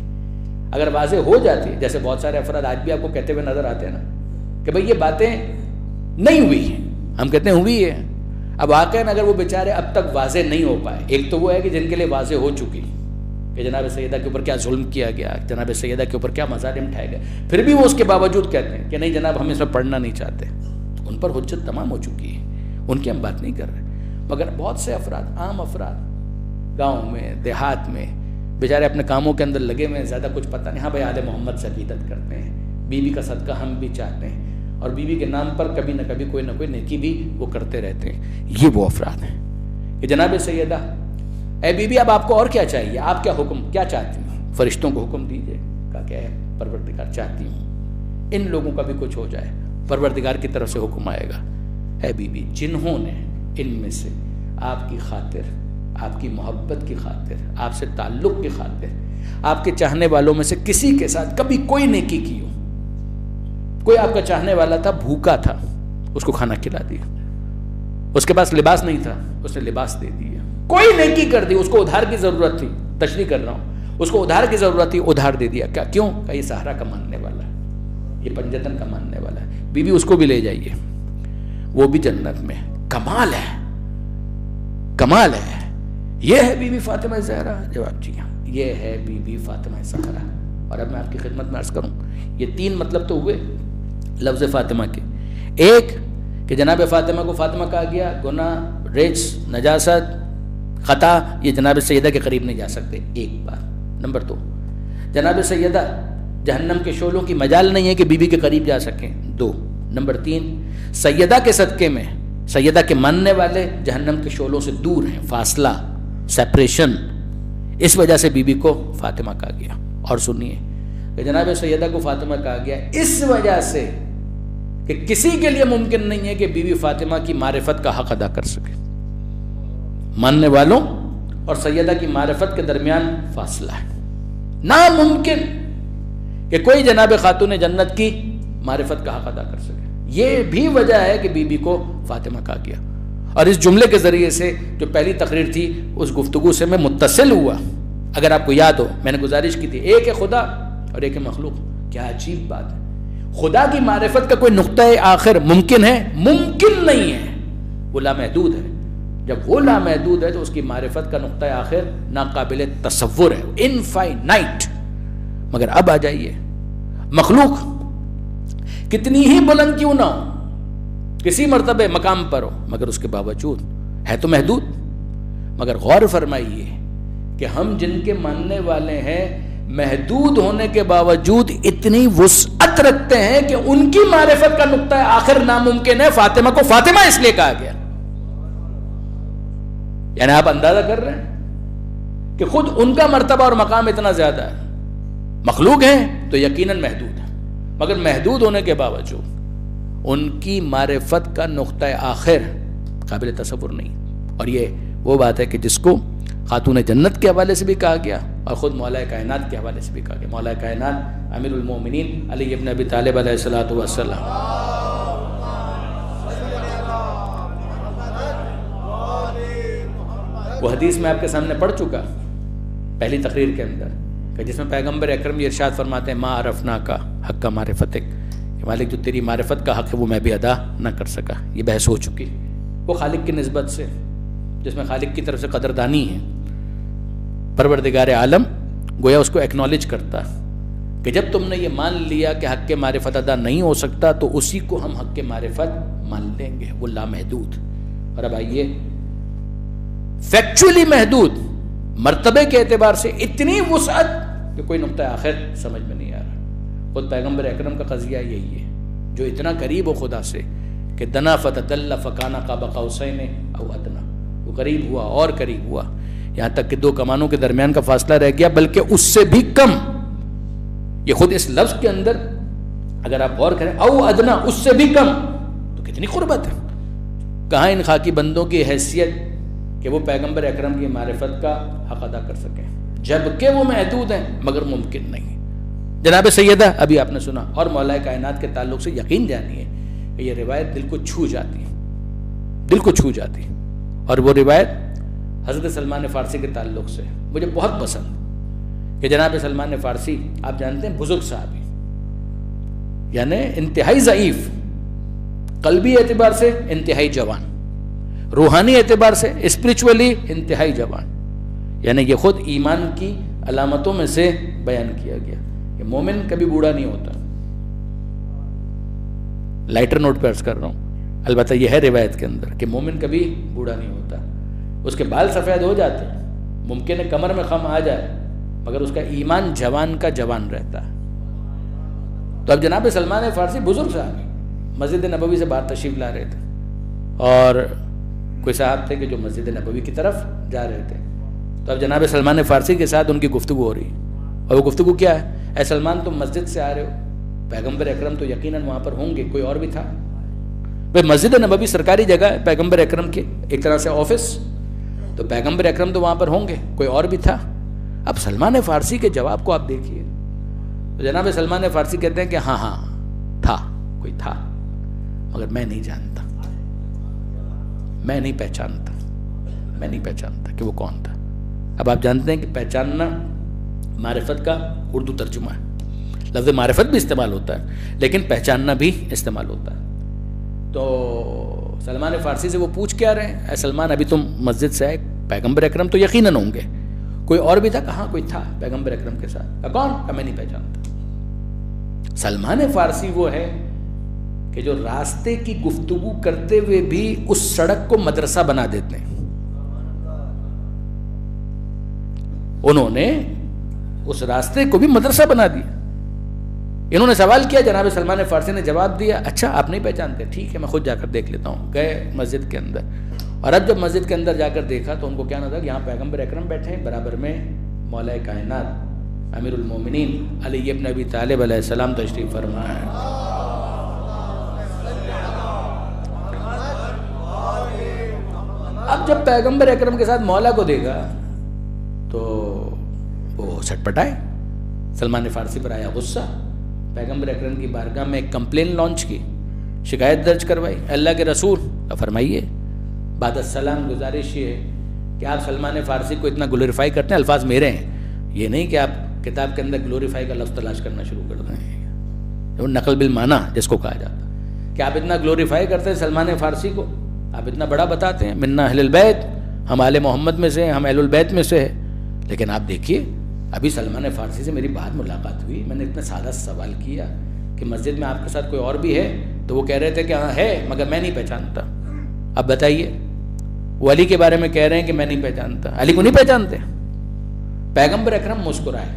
اگر واضح ہو جاتی، جیسے بہت سارے افراد آج بھی آپ کو کہتے ہوئے نظر آتے ہیں نا کہ بھئی یہ باتیں نہیں ہوئی ہیں، ہم کہتے ہیں ہوئی ہے. اب واقعاً اگر وہ بیچارے اب تک واضح نہیں ہو پائے، ایک تو وہ ہے کہ جن کے لیے واضح ہو چکی کہ جناب سیدہ کے اوپر کیا ظلم کیا گیا، جناب سیدہ کے اوپر کیا مظالم ٹھائے گئے، پھر بھی وہ اس کے باوجود کہتے ہیں کہ نہیں جناب ہم اس میں پڑھنا نہیں چاہتے. ان پر حجت تمام ہو چکی ہے، ان کی ہم بات نہیں کر رہے. مگر بہت سے افراد، عام افراد گاؤں میں، دیہات میں بیچارے اپنے کاموں کے اندر لگے ہوئے ہیں، زیادہ کچھ پتہ نہیں. ہاں بھائی آل محمد سے عقیدت کرتے ہیں، بیوی کا صدقہ ہم بھی چاہتے ہیں اور بیوی کے نام پر کبھی نہ کبھی کوئی نہ کوئی نیکی بھی وہ کرتے رہتے ہیں. یہ وہ افراد ہیں کہ جناب سیدہ اے بی بی اب آپ کو اور کیا چاہیے، آپ کیا حکم کیا چاہتی ہیں؟ فرشتوں کو حکم دیجئے. کہا کہ اے پروردگار چاہتی ہوں ان لوگوں کا بھی کچھ ہو جائے. پروردگار کی طرف سے حکم آئے گا اے بی بی جنہوں نے ان میں سے آپ کی خاطر، آپ کی محبت کی خاطر، آپ سے تعلق کی خاطر، آپ کے چاہنے والوں میں سے کسی کے ساتھ کبھی کوئی نیکی کی ہو. کوئی آپ کا چاہنے والا تھا، بھوکا تھا، اس کو کھانا کھلا دیا. اس کے پاس لباس نہیں تھا، اس نے لباس دے دیا. کوئی نیکی کر دی، اس کو ادھار کی ضرورت تھی، تشریح کر رہا ہوں، اس کو ادھار کی ضرورت تھی، ادھار دے دیا. کیا کیوں؟ کہ یہ سہارا کا ماننے والا ہے، یہ پنجتن کا ماننے والا ہے. بی بی اس کو بھی لے جائیے، وہ بھی جنت میں. کمال ہے، کمال ہے. یہ ہے بی بی فاطمہ زہرا. جواب جی ہاں، یہ ہے بی بی فاطمہ زہرا. اور اب میں آپ کی خدمت میں عرض کروں، یہ 3 مطلب تو ہوئے لفظ فاطمہ کے. ایک کہ جناب فاطمہ کو فاطمہ کہا گیا، گناہ، رجس، نجاست، خطا یہ جناب سیدہ کے قریب نہیں جا سکتے. ایک بات. نمبر 2 جناب سیدہ جہنم کے شعلوں کی مجال نہیں ہے کہ بی بی کے قریب جا سکیں. 2 نمبر 3 سیدہ کے صدقے میں سیدہ کے ماننے والے جہنم کے شعلوں سے دور ہیں، فاصلہ، سیپریشن. اس وجہ سے بی بی کو فاطمہ کہا گیا. اور سنیے کہ جناب سیدہ کو فاطمہ کہا گیا اس وجہ سے کہ کسی کے لیے ممکن نہیں ہے کہ بی بی فاطمہ کی معرفت کا حق ادا کر سکے. ماننے والوں اور سیدہ کی معرفت کے درمیان فاصلہ ہے. ناممکن کہ کوئی جناب خاتون جنت کی معرفت کا حق ادا کر سکے. یہ بھی وجہ ہے کہ بی بی کو فاطمہ کہا گیا. اور اس جملے کے ذریعے سے جو پہلی تقریر تھی اس گفتگو سے میں متصل ہوا. اگر آپ کو یاد ہو میں نے گزارش کی تھی، ایک ہے خدا اور ایک ہے مخلوق. کیا عجیب بات ہے، خدا کی معرفت کا کوئی نقطہ آخر ممکن ہے؟ ممکن نہیں ہے، وہ لامحدود ہے. جب وہ لامحدود ہے تو اس کی معرفت کا نقطہ آخر ناقابل تصور ہے، انفائنائٹ. مگر اب آ جائیے، مخلوق کتنی ہی بلند کیوں نہ ہو، کسی مرتبے مقام پر ہو، مگر اس کے باوجود ہے تو محدود. مگر غور فرمائیے کہ ہم جن کے ماننے والے ہیں محدود ہونے کے باوجود اتنی وسعت رکھتے ہیں کہ ان کی معرفت کا نقطہ آخر ناممکن ہے. فاطمہ کو فاطمہ اس لیے کہا گیا. یعنی آپ اندازہ کر رہے ہیں کہ خود ان کا مرتبہ اور مقام اتنا زیادہ ہے. مخلوق ہیں تو یقیناً محدود ہے، مگر محدود ہونے کے باوجود ان کی معرفت کا نقطہ آخر قابل تصور نہیں. اور یہ وہ بات ہے کہ جس کو خاتون جنت کے حوالے سے بھی کہا گیا اور خود مولا کائنات کے حوالے سے بھی کہا گیا. مولا کائنات امیر المومنین علی ابن ابی طالب علیہ الصلوۃ والسلام. وہ حدیث میں آپ کے سامنے پڑھ چکا پہلی تقریر کے اندر کہ جس میں پیغمبر اکرم یہ ارشاد فرماتے ہیں ما عرفنا کا حق کا معرفتک، کہ مالک جو تیری معرفت کا حق ہے وہ میں بھی ادا نہ کر سکا. یہ بحث ہو چکی وہ خالق کی نسبت سے، جس میں خالق کی طرف سے قدردانی ہے. پروردگار عالم گویا اس کو ایکنالج کرتا کہ جب تم نے یہ مان لیا کہ حق کے معرفت ادا نہیں ہو سکتا تو اسی کو ہم حق کے معرفت مان لیں گے، وہ لامحدود. اور اب آئیے فیکچولی محدود، مرتبے کے اعتبار سے اتنی وسعت کہ کوئی نقطہ آخر سمجھ میں نہیں آ رہا. خود پیغمبر اکرم کا قضیہ یہی ہے، جو اتنا قریب ہو خدا سے کہ دنا فتدل فکان قاب قوسین او ادنا، وہ قریب ہوا اور قریب ہوا، یہاں تک کہ 2 کمانوں کے درمیان کا فاصلہ رہ گیا، بلکہ اس سے بھی کم. یہ خود اس لفظ کے اندر اگر آپ غور کریں، او ادنا، اس سے بھی کم، تو کتنی قربت ہے. کہاں ان خاکی بندوں کی حیثیت کہ وہ پیغمبر اکرم کی معرفت کا حق ادا کر سکیں. جبکہ وہ محدود ہیں مگر ممکن نہیں. جناب سیدہ ابھی آپ نے سنا. اور مولا کائنات کے تعلق سے یقین جانیے کہ یہ روایت دل کو چھو جاتی ہے, دل کو چھو جاتی ہے. اور وہ روایت حضرت سلمان فارسی کے تعلق سے مجھے بہت پسند کہ جناب سلمان فارسی آپ جانتے ہیں بزرگ صحابی, یعنی انتہائی ضعیف, قلبی اعتبار سے انتہائی جوان, روحانی اعتبار سے اسپرچولی انتہائی جوان. یعنی یہ خود ایمان کی علامتوں میں سے بیان کیا گیا کہ مومن کبھی بوڑھا نہیں ہوتا. لائٹر نوٹ پہ عرض کر رہا ہوں, البتہ یہ ہے روایت کے اندر کہ مومن کبھی بوڑھا نہیں ہوتا. اس کے بال سفید ہو جاتے ہیں, ممکن ہے کمر میں خم آ جائے, مگر اس کا ایمان جوان کا جوان رہتا ہے. تو اب جناب سلمان فارسی بزرگ صحابی مسجد نبوی سے باہر تشریف لا رہے تھے, اور کوئی صاحب تھے کہ جو مسجد نبوی کی طرف جا رہے تھے. تو اب جناب سلمان فارسی کے ساتھ ان کی گفتگو ہو رہی, اور وہ گفتگو کیا ہے؟ اے سلمان تم مسجد سے آ رہے ہو, پیغمبر اکرم تو یقیناً وہاں پر ہوں گے, کوئی اور بھی تھا؟ بھائی مسجد نبوی سرکاری جگہ ہے, پیغمبر اکرم کے ایک طرح سے آفس, تو پیغمبر اکرم تو وہاں پر ہوں گے, کوئی اور بھی تھا؟ اب سلمان فارسی کے جواب کو آپ دیکھیے. تو جناب سلمان فارسی کہتے ہیں کہ ہاں ہاں تھا, کوئی تھا, مگر میں نہیں جانتا, میں نہیں پہچانتا, میں نہیں پہچانتا کہ وہ کون تھا. اب آپ جانتے ہیں کہ پہچاننا معرفت کا اردو ترجمہ ہے. لفظ معرفت بھی استعمال ہوتا ہے لیکن پہچاننا بھی استعمال ہوتا ہے. تو سلمان فارسی سے وہ پوچھ کے آ رہے ہیں, اے سلمان ابھی تم مسجد سے آئے, پیغمبر اکرم تو یقیناً ہوں گے, کوئی اور بھی تھا؟ کہاں کوئی تھا پیغمبر اکرم کے ساتھ. کون؟ کہ میں نہیں پہچانتا. سلمان فارسی وہ ہے کہ جو راستے کی گفتگو کرتے ہوئے بھی اس سڑک کو مدرسہ بنا دیتے ہیں. انہوں نے اس راستے کو بھی مدرسہ بنا دیا. انہوں نے سوال کیا, جناب سلمان فارسی نے جواب دیا, اچھا آپ نہیں پہچانتے, ٹھیک ہے میں خود جا کر دیکھ لیتا ہوں. گئے مسجد کے اندر, اور اب جب مسجد کے اندر جا کر دیکھا تو ان کو کیا نظر, یہاں پیغمبر اکرم بیٹھے ہیں, برابر میں مولا کائنات امیر المومنین علی ابن ابی طالب علیہ السلام تشریف فرما ہے. اب جب پیغمبر اکرم کے ساتھ مولا کو دیکھا تو وہ سٹ پٹائے. سلمان فارسی پر آیا غصہ, پیغمبر اکرم کی بارگاہ میں ایک کمپلین لانچ کی, شکایت درج کروائی. اللہ کے رسول فرمائیے, بعد السلام گزارش یہ ہے کہ آپ سلمان فارسی کو اتنا گلوریفائی کرتے ہیں, الفاظ میرے ہیں, یہ نہیں کہ آپ کتاب کے اندر گلوریفائی کا لفظ تلاش کرنا شروع کر دیں. نقل بالمعنی جس کو کہا جاتا کہ آپ اتنا گلوریفائی کرتے ہیں سلمان فارسی کو, آپ اتنا بڑا بتاتے ہیں, منا اہل البیت, ہم آل محمد میں سے ہیں, ہم اہل البیت میں سے ہیں. لیکن آپ دیکھیے ابھی سلمان فارسی سے میری بات ملاقات ہوئی, میں نے اتنا سادہ سوال کیا کہ مسجد میں آپ کے ساتھ کوئی اور بھی ہے, تو وہ کہہ رہے تھے کہ ہاں ہے مگر میں نہیں پہچانتا. اب بتائیے, وہ علی کے بارے میں کہہ رہے ہیں کہ میں نہیں پہچانتا, علی کو نہیں پہچانتے. پیغمبر اکرم مسکرائے,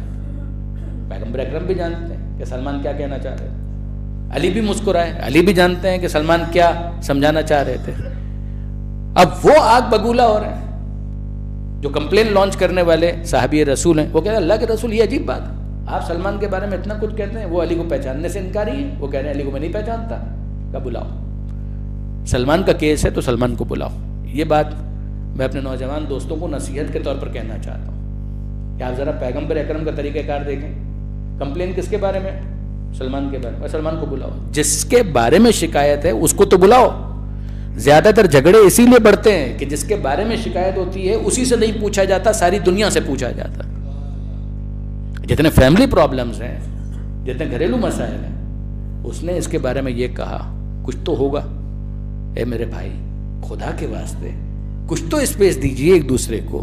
پیغمبر اکرم بھی جانتے ہیں کہ سلمان کیا کہنا چاہ رہے تھے, علی بھی مسکرائے, علی بھی جانتے ہیں کہ سلمان کیا سمجھانا چاہ رہے تھے. اب وہ آگ بگولا ہو رہے ہیں, جو کمپلین لانچ کرنے والے صحابی رسول ہیں, وہ کہتے ہیں اللہ کے رسول یہ عجیب بات, آپ سلمان کے بارے میں اتنا کچھ کہتے ہیں, وہ علی کو پہچاننے سے انکاری ہے, وہ کہہ رہے ہیں علی کو میں نہیں پہچانتا. کہ بلاؤ, سلمان کا کیس ہے تو سلمان کو بلاؤ. یہ بات میں اپنے نوجوان دوستوں کو نصیحت کے طور پر کہنا چاہتا ہوں کہ آپ ذرا پیغمبر اکرم کا طریقہ کار دیکھیں. کمپلین کس کے بارے میں؟ سلمان کے بارے میں. سلمان کو بلاؤ, جس کے بارے میں شکایت ہے اس کو تو بلاؤ. زیادہ تر جھگڑے اسی لیے بڑھتے ہیں کہ جس کے بارے میں شکایت ہوتی ہے اسی سے نہیں پوچھا جاتا, ساری دنیا سے پوچھا جاتا. جتنے فیملی پرابلمز ہیں, جتنے گھریلو مسائل ہیں, اس نے اس کے بارے میں یہ کہا, کچھ تو ہوگا. اے میرے بھائی, خدا کے واسطے کچھ تو اسپیس دیجئے ایک دوسرے کو.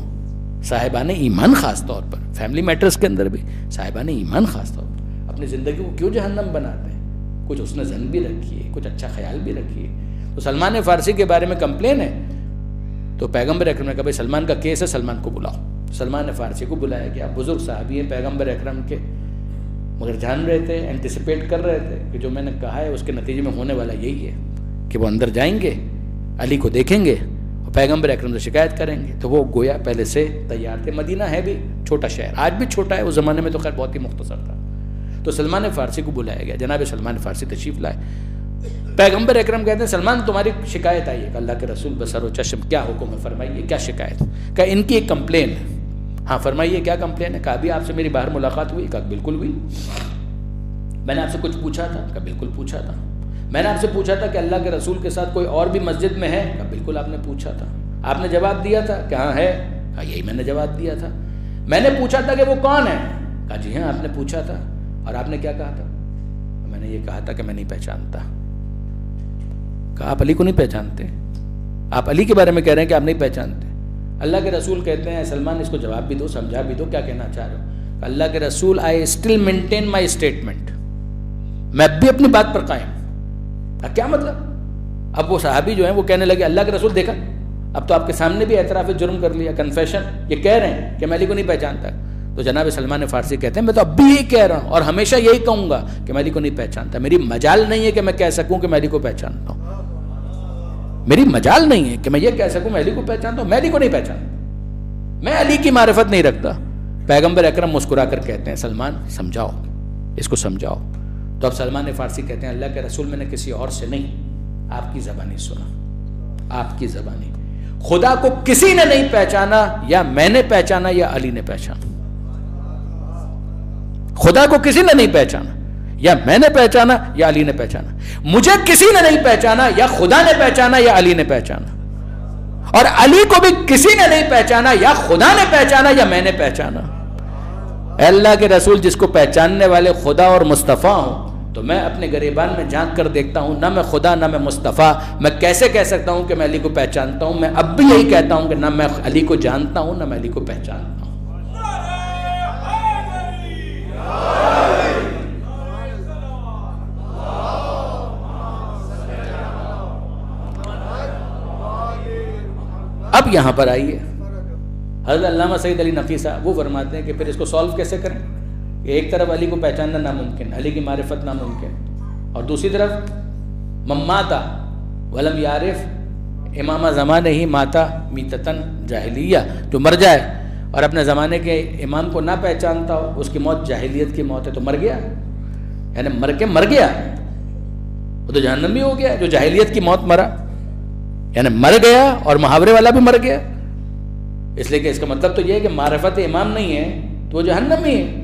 صاحبان ایمان خاص طور پر, فیملی میٹرز کے اندر بھی صاحبان ایمان خاص طور پر اپنی زندگی کو کیوں جہنم بناتے ہیں؟ کچھ حسن ظن بھی رکھیے, کچھ اچھا خیال بھی رکھیے. تو سلمان فارسی کے بارے میں کمپلین ہے, تو پیغمبر اکرم نے کہا بھائی سلمان کا کیس ہے, سلمان کو بلاؤ. سلمان فارسی کو بلایا گیا. بزرگ صحابی ہیں پیغمبر اکرم کے, مگر جان رہے تھے, اینٹیسپیٹ کر رہے تھے کہ جو میں نے کہا ہے اس کے نتیجے میں ہونے والا یہی ہے کہ وہ اندر جائیں گے, علی کو دیکھیں گے اور پیغمبر اکرم سے شکایت کریں گے. تو وہ گویا پہلے سے تیار تھے. مدینہ ہے بھی چھوٹا شہر, آج بھی چھوٹا ہے, اس زمانے میں تو خیر بہت ہی مختصر تھا. تو سلمان فارسی کو بلایا گیا. جناب سلمان فارسی تشریف لائے. پیغمبر اکرم کہتے ہیں سلمان تمہاری شکایت آئی ہے. کہ اللہ کے رسول بصر و چشم, کیا حکم ہے فرمائیے, کیا شکایت؟ کہ ان کی ایک کمپلین ہے, ہاں فرمائیے کیا کمپلین ہے؟ کہا بھی آپ سے میری باہر ملاقات ہوئی؟ کہا بالکل ہوئی۔ میں نے آپ سے کچھ پوچھا تھا؟ کہا بالکل پوچھا تھا۔ میں نے آپ سے پوچھا تھا کہ اللہ کے رسول کے ساتھ کوئی اور بھی مسجد میں ہے؟ کہا بالکل آپ نے پوچھا تھا۔ آپ نے جواب دیا تھا کہ ہاں ہے؟ کہا یہی میں نے جواب دیا تھا۔ میں نے پوچھا تھا کہ وہ کون ہے؟ کہا جی ہاں آپ نے پوچھا تھا۔ اور آپ نے کیا کہا تھا؟ میں نے یہ کہا تھا کہ میں نہیں پہچانتا۔ کہا آپ علی کو نہیں پہچانتے؟ آپ علی کے بارے میں کہہ رہے ہیں کہ آپ نہیں پہچانتے؟ اللہ کے رسول کہتے ہیں سلمان اس کو جواب بھی دو، سمجھا بھی دو، کیا کہنا چاہ رہے ہو؟ اللہ کے رسول I still maintain my statement, میں اب بھی اپنی بات پر قائم۔ کیا مطلب؟ اب وہ صحابی جو ہیں وہ کہنے لگے اللہ کے رسول دیکھا اب تو آپ کے سامنے بھی اعتراف جرم کر لیا، کنفیشن، یہ کہہ رہے ہیں کہ میں علی کو نہیں پہچانتا۔ تو جناب سلمان فارسی کہتے ہیں میں تو اب بھی یہی کہہ رہا ہوں اور ہمیشہ یہی کہوں گا کہ میں علی کو نہیں پہچانتا۔ میری مجال نہیں ہے کہ میں کہہ سکوں کہ میں علی کو پہچانتا ہوں، میری مجال نہیں ہے کہ میں یہ کہہ سکوں میں علی کو پہچانتا ہوں۔ میں علی کو نہیں پہچانتا، میں علی کی معرفت نہیں رکھتا۔ پیغمبر اکرم مسکرا کر کہتے ہیں سلمان سمجھاؤ اس کو، سمجھاؤ۔ تو اب سلمان فارسی کہتے ہیں اللہ کے رسول میں نے کسی اور سے نہیں، آپ کی زبانی سنا، آپ کی زبانی۔ خدا کو کسی نے نہیں پہچانا، یا میں نے پہچانا یا علی نے پہچانا۔ خدا کو کسی نے نہیں پہچانا، یا میں نے پہچانا یا علی نے پہچانا۔ مجھے کسی نے نہیں پہچانا، یا خدا نے پہچانا یا علی نے پہچانا۔ اور علی کو بھی کسی نے نہیں پہچانا، یا خدا نے پہچانا یا میں نے پہچانا۔ اے اللہ کے رسول جس کو پہچاننے والے خدا اور مصطفیٰ ہوں، تو میں اپنے گریبان میں جھانک کر دیکھتا ہوں، نہ میں خدا نہ میں مصطفیٰ، میں کیسے کہہ سکتا ہوں کہ میں علی کو پہچانتا ہوں؟ میں اب بھی یہی کہتا ہوں کہ نہ میں علی کو جانتا ہوں نہ میں علی کو پہچانتا ہوں۔ اب یہاں پر آئیے، حضرت علامہ سید علی نقوی صاحب وہ فرماتے ہیں کہ پھر اس کو سالو کیسے کریں؟ ایک طرف علی کو پہچاننا ناممکن، علی کی معرفت ناممکن، اور دوسری طرف مماتا ولم یعرف امام زمانے ہی ماتا میتتن جاہلیہ، جو مر جائے اور اپنے زمانے کے امام کو نہ پہچانتا ہو اس کی موت جاہلیت کی موت ہے، تو مر گیا، یعنی مر گیا، وہ تو جہنمی ہو گیا جو جاہلیت کی موت مرا، یعنی مر گیا اور محاورے والا بھی مر گیا۔ اس لیے کہ اس کا مطلب تو یہ ہے کہ معرفت امام نہیں ہے تو وہ جہنمی ہے۔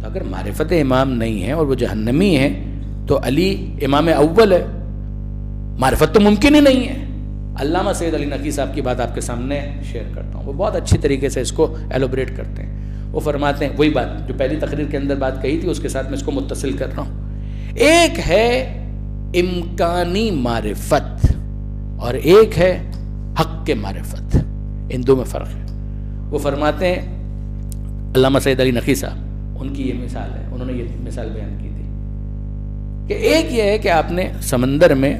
تو اگر معرفت امام نہیں ہے اور وہ جہنمی ہے تو علی امام اول ہے، معرفت تو ممکن ہی نہیں ہے۔ علامہ سید علی نقوی صاحب کی بات آپ کے سامنے شیئر کرتا ہوں، وہ بہت اچھی طریقے سے اس کو ایلوبریٹ کرتے ہیں۔ وہ فرماتے ہیں وہی بات جو پہلی تقریر کے اندر بات کہی تھی اس کے ساتھ میں اس کو متصل کر رہا ہوں۔ ایک ہے امکانی معرفت اور ایک ہے حق کے معرفت، ان دو میں فرق ہے۔ وہ فرماتے ہیں علامہ سید علی نقوی صاحب، ان کی یہ مثال ہے، انہوں نے یہ مثال بیان کی تھی کہ ایک یہ ہے کہ آپ نے سمندر میں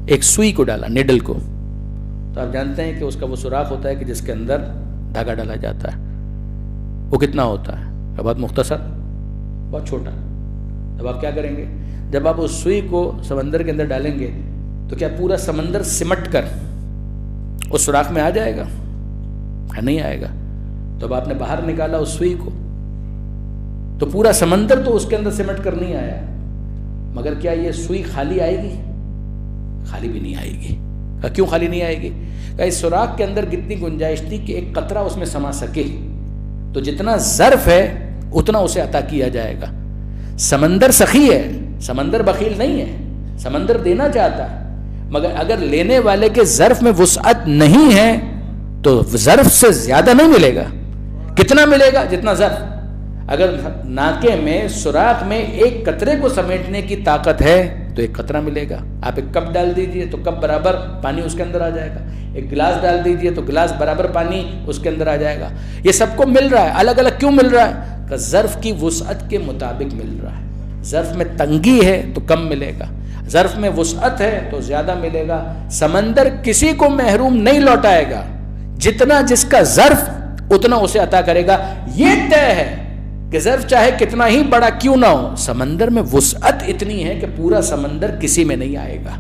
ایک سوئی کو ڈالا، نیڈل کو، تو آپ جانتے ہیں کہ اس کا وہ سوراخ ہوتا ہے کہ جس کے اندر دھاگا ڈالا جاتا ہے، وہ کتنا ہوتا ہے؟ بہت مختصر، بہت چھوٹا۔ تب آپ کیا کریں گے؟ جب آپ اس سوئی کو سمندر کے اندر ڈالیں گے تو کیا پورا سمندر سمٹ کر اس سوراخ میں آ جائے گا؟ نہیں آئے گا۔ تو اب آپ نے باہر نکالا اس سوئی کو تو پورا سمندر تو اس کے اندر سمٹ کر نہیں آیا، مگر کیا یہ سوئی خالی آئے گی؟ خالی بھی نہیں آئے گی۔ کیوں خالی نہیں آئے گی؟ کہ اس سوراخ کے اندر کتنی گنجائش تھی کہ ایک قطرہ اس میں سما سکے، تو جتنا ظرف ہے اتنا اسے عطا کیا جائے گا۔ سمندر سخی ہے، سمندر بخیل نہیں ہے، سمندر دینا چاہتا ہے، مگر اگر لینے والے کے ظرف میں وسعت نہیں ہے تو ظرف سے زیادہ نہیں ملے گا۔ کتنا ملے گا؟ جتنا ظرف۔ اگر ناکے میں سوراخ میں ایک قطرے کو سمیٹنے کی طاقت ہے تو ایک قطرہ ملے گا۔ آپ ایک کپ ڈال دیجئے تو کپ برابر پانی اس کے اندر آ جائے گا، ایک گلاس ڈال دیجئے تو گلاس برابر پانی اس کے اندر آ جائے گا۔ یہ سب کو مل رہا ہے، الگ الگ کیوں مل رہا ہے؟ کہ ظرف کی وسعت کے مطابق مل رہا ہے۔ ظرف میں تنگی ہے تو کم ملے گا، ظرف میں وسعت ہے تو زیادہ ملے گا۔ سمندر کسی کو محروم نہیں لوٹائے گا، جتنا جس کا ظرف اتنا اسے عطا کرے گا۔ یہ طے ہے کہ ظرف چاہے کتنا ہی بڑا کیوں نہ ہو، سمندر میں وسعت اتنی ہے کہ پورا سمندر کسی میں نہیں آئے گا،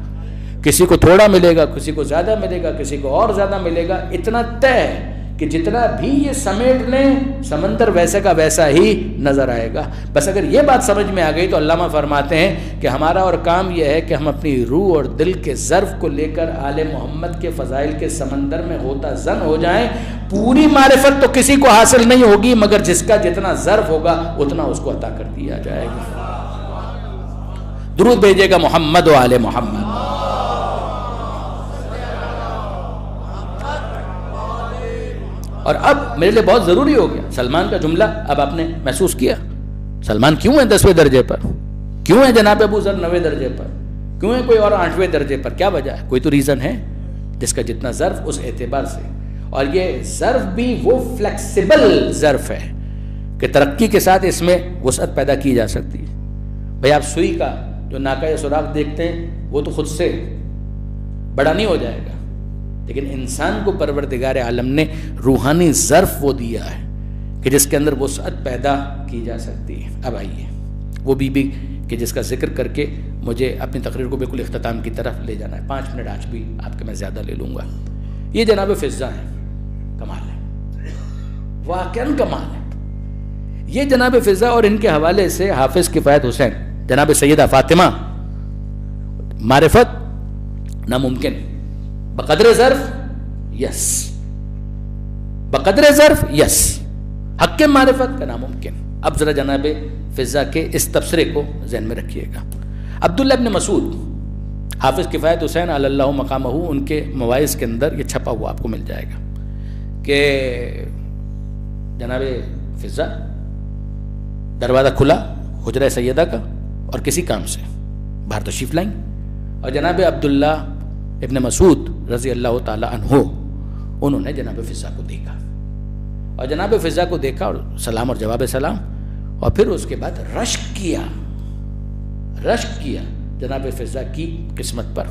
کسی کو تھوڑا ملے گا، کسی کو زیادہ ملے گا، کسی کو اور زیادہ ملے گا۔ اتنا طے ہے کہ جتنا بھی یہ سمیٹ لیں سمندر ویسے کا ویسا ہی نظر آئے گا. بس اگر یہ بات سمجھ میں آ گئی تو علامہ فرماتے ہیں کہ ہمارا اور کام یہ ہے کہ ہم اپنی روح اور دل کے ظرف کو لے کر آل محمد کے فضائل کے سمندر میں غوطہ زن ہو جائیں. پوری معرفت تو کسی کو حاصل نہیں ہوگی مگر جس کا جتنا ظرف ہوگا اتنا اس کو عطا کر دیا جائے گا. درود بھیجے گا محمد و آل محمد. اور اب میرے لیے بہت ضروری ہو گیا سلمان کا جملہ. اب آپ نے محسوس کیا سلمان کیوں ہے 10ویں درجے پر, کیوں ہے جناب ابو ذر 9ویں درجے پر, کیوں ہے کوئی اور 8ویں درجے پر, کیا وجہ ہے؟ کوئی تو ریزن ہے. جس کا جتنا ظرف اس اعتبار سے, اور یہ ظرف بھی وہ فلیکسیبل ظرف ہے کہ ترقی کے ساتھ اس میں وسعت پیدا کی جا سکتی ہے. بھئی آپ سوئی کا جو ناکا یا سوراخ دیکھتے ہیں وہ تو خود سے بڑا نہیں ہو جائے گا, لیکن انسان کو پروردگار عالم نے روحانی ظرف وہ دیا ہے کہ جس کے اندر وسعت پیدا کی جا سکتی ہے. اب آئیے وہ بی بی کہ جس کا ذکر کر کے مجھے اپنی تقریر کو بالکل اختتام کی طرف لے جانا ہے. 5 منٹ آج بھی آپ کے میں زیادہ لے لوں گا. یہ جناب فضہ ہے, کمال ہے, واقعاً کمال ہے. یہ جناب فضہ اور ان کے حوالے سے حافظ کفایت حسین جناب سیدہ فاطمہ, معرفت ناممکن بقدر ظرف یس, بقدر ظرف یس, حق کے معرفت کا ناممکن. اب ذرا جناب فضہ کے اس تبصرے کو ذہن میں رکھیے گا. عبداللہ ابن مسعود حافظ کفایت حسین علی اللہ مقامہ ان کے مواعظ کے اندر یہ چھپا ہوا آپ کو مل جائے گا کہ جناب فضہ دروازہ کھلا حجرہ سیدہ کا اور کسی کام سے باہر تشریف لائیں, اور جناب عبداللہ ابن مسعود رضی اللہ تعالی عنہ انہوں نے جناب فضہ کو دیکھا, اور جناب فضہ کو دیکھا اور سلام اور جواب سلام, اور پھر اس کے بعد رشک کیا جناب فضہ کی قسمت پر,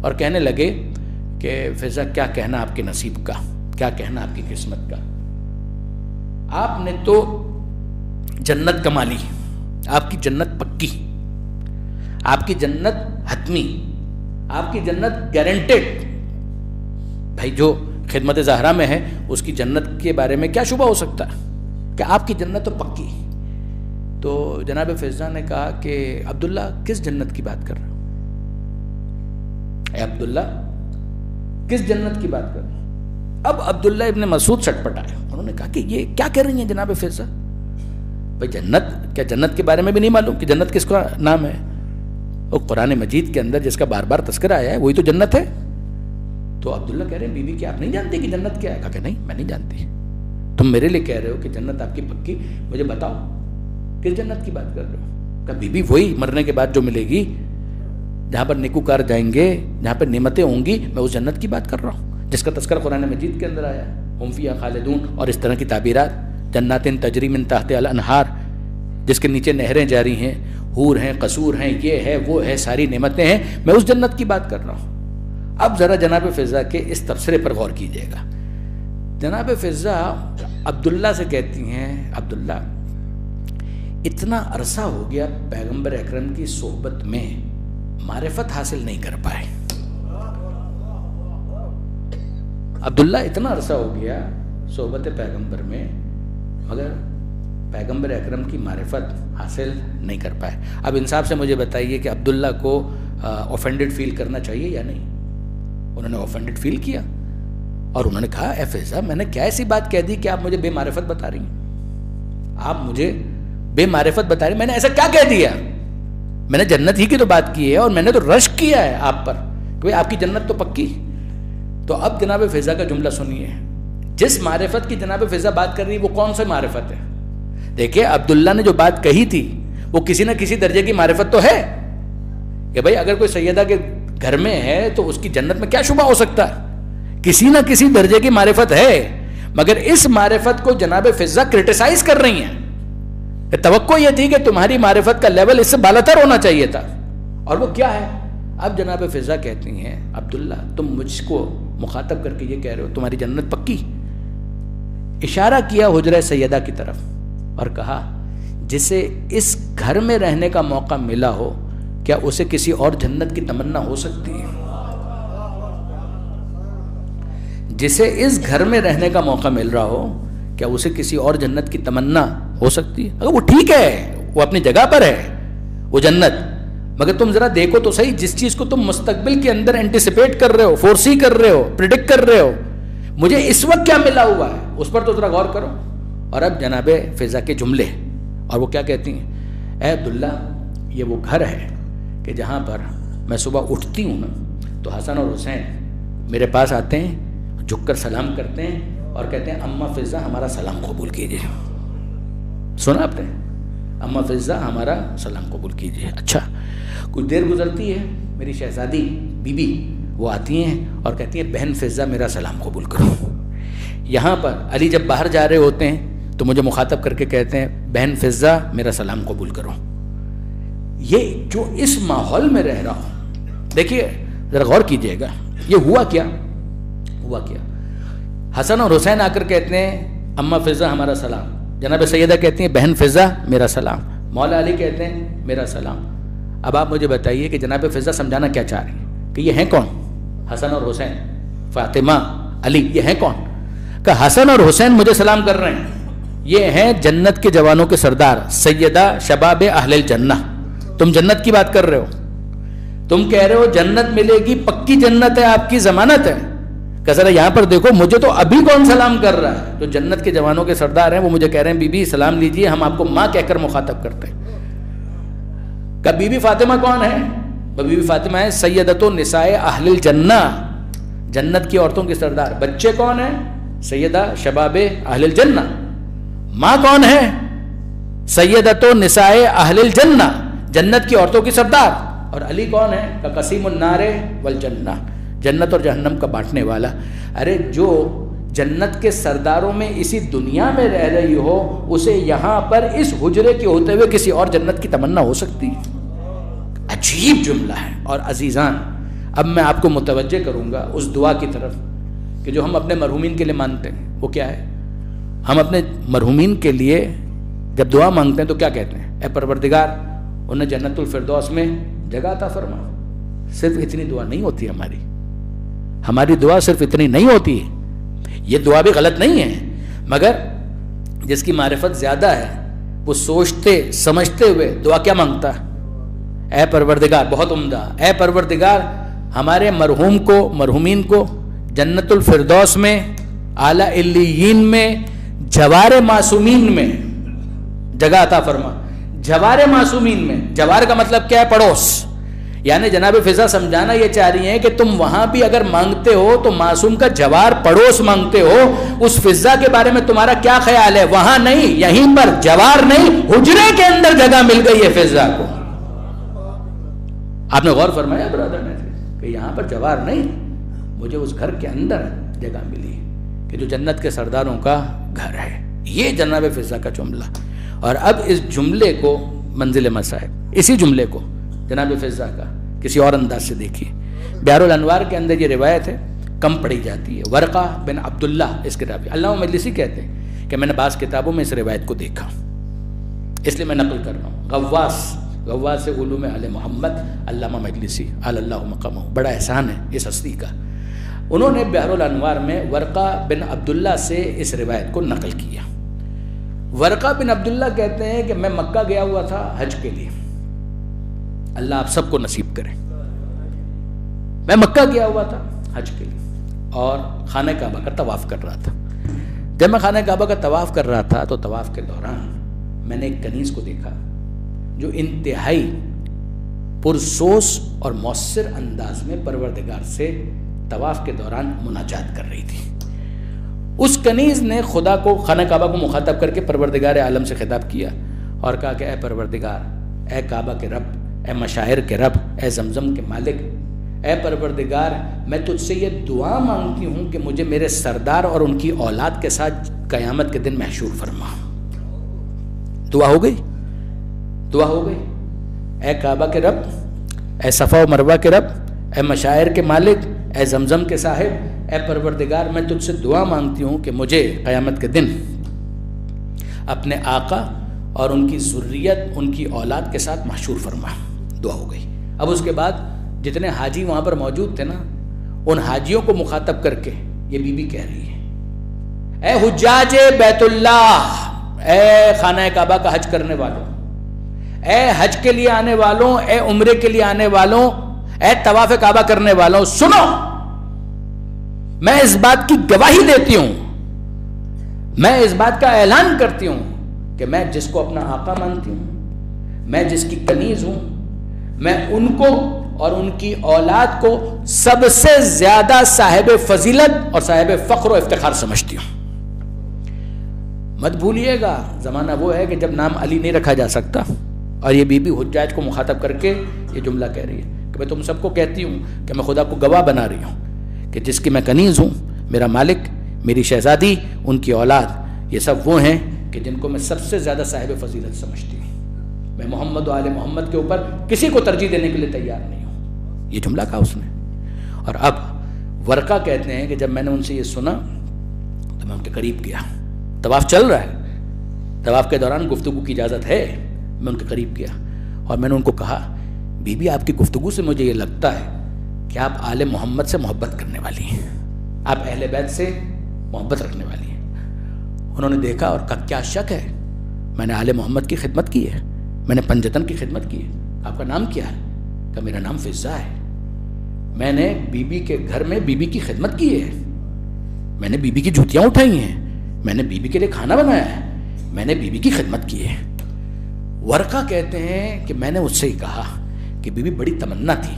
اور کہنے لگے کہ فضہ کیا کہنا آپ کے نصیب کا, کیا کہنا آپ کی قسمت کا. آپ نے تو جنت کما لی, آپ کی جنت پکی, آپ کی جنت حتمی, آپ کی جنت گارنٹیڈ. بھائی جو خدمت زہرا میں ہے اس کی جنت کے بارے میں کیا شبہ ہو سکتا ہے کہ آپ کی جنت تو پکی. تو جناب فضہ نے کہا کہ عبداللہ کس جنت کی بات کر رہا ہوں, اے عبداللہ کس جنت کی بات کر رہا ہوں. اب عبداللہ ابن مسعود سٹ پٹائے, انہوں نے کہا کہ یہ کیا کہہ رہی ہیں جناب فضہ, بھائی جنت, کیا جنت کے بارے میں بھی نہیں معلوم کہ جنت کس کا نام ہے؟ اور قرآن مجید کے اندر جس کا بار بار تذکرہ آیا ہے وہی تو جنت ہے. تو عبداللہ کہہ رہے ہیں بی بی کیا آپ نہیں جانتے کہ جنت کیا ہے؟ کہا کہ نہیں میں نہیں جانتی. تم میرے لیے کہہ رہے ہو کہ جنت آپ کی پکی, مجھے بتاؤ کس جنت کی بات کر رہے ہو؟ کہا بی بی وہی مرنے کے بعد جو ملے گی, جہاں پر نیکوکار جائیں گے, جہاں پر نعمتیں ہوں گی, میں اس جنت کی بات کر رہا ہوں جس کا تذکرہ قرآن مجید کے اندر آیا ہے, ہم فیہا خالدون, اور اس طرح کی تعبیرات. جنات تجری من تحتہا الانہار, جس کے نیچے نہریں جاری ہیں, حور ہیں, قصور ہیں, یہ ہے وہ ہے, ساری نعمتیں ہیں, میں اس جنت کی بات کر رہا ہوں. اب ذرا جناب فضہ کے اس تبصرے پر غور کیجئے گا. جناب فضہ عبداللہ سے کہتی ہیں عبداللہ اتنا عرصہ ہو گیا پیغمبر اکرم کی صحبت میں معرفت حاصل نہیں کر پائے. عبداللہ اتنا عرصہ ہو گیا صحبت پیغمبر میں مگر پیغمبر اکرم کی معرفت حاصل نہیں کر پائے. اب انصاف سے مجھے بتائیے کہ عبداللہ کو اوفینڈڈ فیل کرنا چاہیے یا نہیں؟ انہوں نے اوفینڈڈ فیل کیا اور انہوں نے کہا اے فضہ میں نے کیا ایسی بات کہہ دی کہ آپ مجھے بے معرفت بتا رہی ہیں, آپ مجھے بے معرفت بتا رہی ہیں, میں نے ایسا کیا کہہ دیا؟ میں نے جنت ہی کی تو بات کی ہے اور میں نے تو رشک کیا ہے آپ پر کہ آپ کی جنت تو پکی. تو اب جناب فضہ کا جملہ سنیے, جس معرفت کی جناب فضہ بات کر رہی ہے وہ کون سی معرفت ہے؟ دیکھیں عبداللہ نے جو بات کہی تھی وہ کسی نہ کسی درجے کی معرفت تو ہے کہ بھائی اگر کوئی سیدہ کے گھر میں ہے تو اس کی جنت میں کیا شبہ ہو سکتا ہے, کسی نہ کسی درجے کی معرفت ہے. مگر اس معرفت کو جناب فضہ کرٹیسائز کر رہی ہیں. توقع یہ تھی کہ تمہاری معرفت کا لیول اس سے بالاتر ہونا چاہیے تھا, اور وہ کیا ہے؟ اب جناب فضہ کہتی ہیں عبداللہ تم مجھ کو مخاطب کر کے یہ کہہ رہے ہو تمہاری جنت پکی. اشارہ کیا حجرہ سیدہ کی طرف اور کہا جسے اس گھر میں رہنے کا موقع ملا ہو کیا اسے کسی اور جنت کی تمنا ہو سکتی ہے؟ جسے اس گھر میں رہنے کا موقع مل رہا ہو، کیا اسے کسی اور جنت کی تمنا ہو سکتی ہے؟ اگر وہ ٹھیک ہے، وہ اپنی جگہ پر ہے وہ جنت، مگر تم ذرا دیکھو تو صحیح، جس چیز کو تم مستقبل کے اندر اینٹیسپیٹ کر رہے ہو، فورسی کر رہے ہو، پریڈکٹ کر رہے ہو، مجھے اس وقت کیا ملا ہوا ہے اس پر تو ذرا غور کرو۔ اور اب جناب فضا کے جملے، اور وہ کیا کہتی ہیں؟ اے عبداللہ، یہ وہ گھر ہے کہ جہاں پر میں صبح اٹھتی ہوں نا تو حسن اور حسین میرے پاس آتے ہیں، جھک کر سلام کرتے ہیں اور کہتے ہیں اماں فضا ہمارا سلام قبول کیجیے۔ سنا آپ نے؟ اماں فضا ہمارا سلام قبول کیجیے۔ اچھا، کچھ دیر گزرتی ہے، میری شہزادی بی بی وہ آتی ہیں اور کہتی ہیں بہن فضا میرا سلام قبول کرو۔ یہاں پر علی جب باہر جا رہے ہوتے ہیں تو مجھے مخاطب کر کے کہتے ہیں بہن فضا میرا سلام قبول کرو۔ یہ جو اس ماحول میں رہ رہا ہوں، دیکھیے ذرا غور کیجئے گا، یہ ہوا کیا؟ حسن اور حسین آ کر کہتے ہیں اماں فضا ہمارا سلام، جناب سیدہ کہتی ہیں بہن فضا میرا سلام، مولا علی کہتے ہیں میرا سلام۔ اب آپ مجھے بتائیے کہ جناب فضا سمجھانا کیا چاہ رہی ہیں کہ یہ ہیں کون؟ حسن اور حسین، فاطمہ، علی، یہ ہیں کون؟ کہ حسن اور حسین مجھے سلام کر رہے ہیں، یہ ہیں جنت کے جوانوں کے سردار، سیدہ شباب اہل الجنہ۔ تم جنت کی بات کر رہے ہو، تم کہہ رہے ہو جنت ملے گی، پکی جنت ہے، آپ کی ضمانت ہے، کہ ذرا یہاں پر دیکھو مجھے تو ابھی کون سلام کر رہا ہے؟ جو جنت کے جوانوں کے سردار ہیں وہ مجھے کہہ رہے ہیں بی بی سلام لیجئے، ہم آپ کو ماں کہہ کر مخاطب کرتے ہیں۔ کہ بی بی فاطمہ کون ہے؟ بی بی فاطمہ ہے سیدۃ النساء اہل الجنہ، جنت کی عورتوں کے سردار۔ بچے کون ہیں؟ سیدہ شباب اہل الجنہ۔ ماں کون ہے؟ سیدۃ النساء اہل الجنہ، جنت کی عورتوں کی سردار۔ اور علی کون ہے؟ کہ قسیم النار والجنہ، جنت اور جہنم کا بانٹنے والا۔ ارے جو جنت کے سرداروں میں اسی دنیا میں رہ رہی ہو، اسے یہاں پر اس حجرے کے ہوتے ہوئے کسی اور جنت کی تمنا ہو سکتی ہے؟ عجیب جملہ ہے۔ اور عزیزان، اب میں آپ کو متوجہ کروں گا اس دعا کی طرف کہ جو ہم اپنے مرحومین کے لیے مانتے ہیں۔ وہ کیا ہے؟ ہم اپنے مرحومین کے لیے جب دعا مانگتے ہیں تو کیا کہتے ہیں؟ اے پروردگار انہیں جنت الفردوس میں جگہ عطا فرما۔ صرف اتنی دعا نہیں ہوتی ہماری دعا صرف اتنی نہیں ہوتی ہے، یہ دعا بھی غلط نہیں ہے، مگر جس کی معرفت زیادہ ہے وہ سوچتے سمجھتے ہوئے دعا کیا مانگتا ہے؟ اے پروردگار، بہت عمدہ، اے پروردگار ہمارے مرحومین کو جنت الفردوس میں، اعلیٰ علیین میں، جوار معصومین میں جگہ عطا فرما۔ جوار معصومین میں، جوار کا مطلب کیا ہے؟ پڑوس۔ یعنی جناب فضا سمجھانا یہ چاہ رہی ہیں کہ تم وہاں بھی اگر مانگتے ہو تو معصوم کا جوار پڑوس مانگتے ہو، اس فضا کے بارے میں تمہارا کیا خیال ہے؟ وہاں نہیں، یہیں پر، جوار نہیں، حجرے کے اندر جگہ مل گئی ہے فضا کو۔ آپ نے غور فرمایا برادر نے کہ یہاں پر جوار نہیں، مجھے اس گھر کے اندر جگہ ملی کہ جو جنت کے سرداروں کا گھر ہے۔ یہ جناب فضا کا جملہ۔ اور اب اس جملے کو منزل مصائب، اسی جملے کو جناب فضا کا کسی اور انداز سے دیکھیے۔ بحر الانوار کے اندر یہ روایت ہے، کم پڑھی جاتی ہے۔ ورقہ بن عبداللہ اس کتاب، علامہ مجلسی کہتے ہیں کہ میں نے بعض کتابوں میں اس روایت کو دیکھا، اس لیے میں نقل کر رہا ہوں۔ غواث علوم آل محمد، علامہ مجلسی اللہ مقامہ، بڑا احسان ہے اس ہستی کا۔ انہوں نے بحر الانوار میں ورقہ بن عبداللہ سے اس روایت کو نقل کیا۔ ورقہ بن عبداللہ کہتے ہیں کہ میں مکہ گیا ہوا تھا حج کے لیے، اللہ آپ سب کو نصیب کرے۔ میں مکہ گیا ہوا تھا حج کے لیے اور خانہ کعبہ کا طواف کر رہا تھا۔ جب میں خانہ کعبہ کا طواف کر رہا تھا تو طواف کے دوران میں نے ایک کنیز کو دیکھا جو انتہائی پرسوس اور مؤثر انداز میں پروردگار سے طواف کے دوران مناجات کر رہی تھی۔ اس کنیز نے خدا کو، خانہ کعبہ کو مخاطب کر کے پروردگار عالم سے خطاب کیا اور کہا کہ اے پروردگار، اے کعبہ کے رب، اے مشاعر کے رب، اے زمزم کے مالک، اے پروردگار میں تجھ سے یہ دعا مانگتی ہوں کہ مجھے میرے سردار اور ان کی اولاد کے ساتھ قیامت کے دن محشور فرما۔ دعا ہو گئی، دعا ہو گئی۔ اے کعبہ کے رب، اے صفا و مروہ کے رب، اے مشاعر کے مالک، اے زمزم کے صاحب، اے پروردگار میں تجھ سے دعا مانگتی ہوں کہ مجھے قیامت کے دن اپنے آقا اور ان کی ذریت، ان کی اولاد کے ساتھ محشور فرما۔ دعا ہو گئی۔ اب اس کے بعد جتنے حاجی وہاں پر موجود تھے نا، ان حاجیوں کو مخاطب کر کے یہ بی بی کہہ رہی ہے، اے حجاج بیت اللہ، اے خانہ کعبہ کا حج کرنے والوں، اے حج کے لیے آنے والوں، اے عمرے کے لیے آنے والوں، اے طواف کعبہ کرنے والوں، سنو، میں اس بات کی گواہی دیتی ہوں، میں اس بات کا اعلان کرتی ہوں کہ میں جس کو اپنا آقا مانتی ہوں، میں جس کی کنیز ہوں، میں ان کو اور ان کی اولاد کو سب سے زیادہ صاحب فضیلت اور صاحب فخر و افتخار سمجھتی ہوں۔ مت بھولیے گا زمانہ وہ ہے کہ جب نام علی نہیں رکھا جا سکتا، اور یہ بی بی حجاج کو مخاطب کر کے یہ جملہ کہہ رہی ہے کہ میں تم سب کو کہتی ہوں کہ میں خدا کو گواہ بنا رہی ہوں کہ جس کی میں کنیز ہوں، میرا مالک، میری شہزادی، ان کی اولاد، یہ سب وہ ہیں کہ جن کو میں سب سے زیادہ صاحب فضیلت سمجھتی ہوں۔ میں محمد و آل محمد کے اوپر کسی کو ترجیح دینے کے لیے تیار نہیں ہوں، یہ جملہ کہا اس نے۔ اور اب ورقہ کہتے ہیں کہ جب میں نے ان سے یہ سنا تو میں ان کے قریب گیا، طواف چل رہا ہے، طواف کے دوران گفتگو کی اجازت ہے، میں ان کے قریب گیا اور میں نے ان کو کہا، بی بی آپ کی گفتگو سے مجھے یہ لگتا ہے کہ آپ آل محمد سے محبت کرنے والی ہیں، آپ اہل بیت سے محبت رکھنے والی ہیں۔ انہوں نے دیکھا اور کہا، کیا شک ہے، میں نے آل محمد کی خدمت کی ہے، میں نے پنجتن کی خدمت کی ہے۔ آپ کا نام کیا ہے؟ کہ میرا نام فضہ ہے، میں نے بی بی کے گھر میں بی بی کی خدمت کی ہے، میں نے بی بی کی جوتیاں اٹھائی ہیں، میں نے بی بی کے لیے کھانا بنایا ہے، میں نے بی بی کی خدمت کی ہے۔ ورقہ کہتے ہیں کہ میں نے اس سے ہی کہا کہ بی بی بڑی تمنا تھی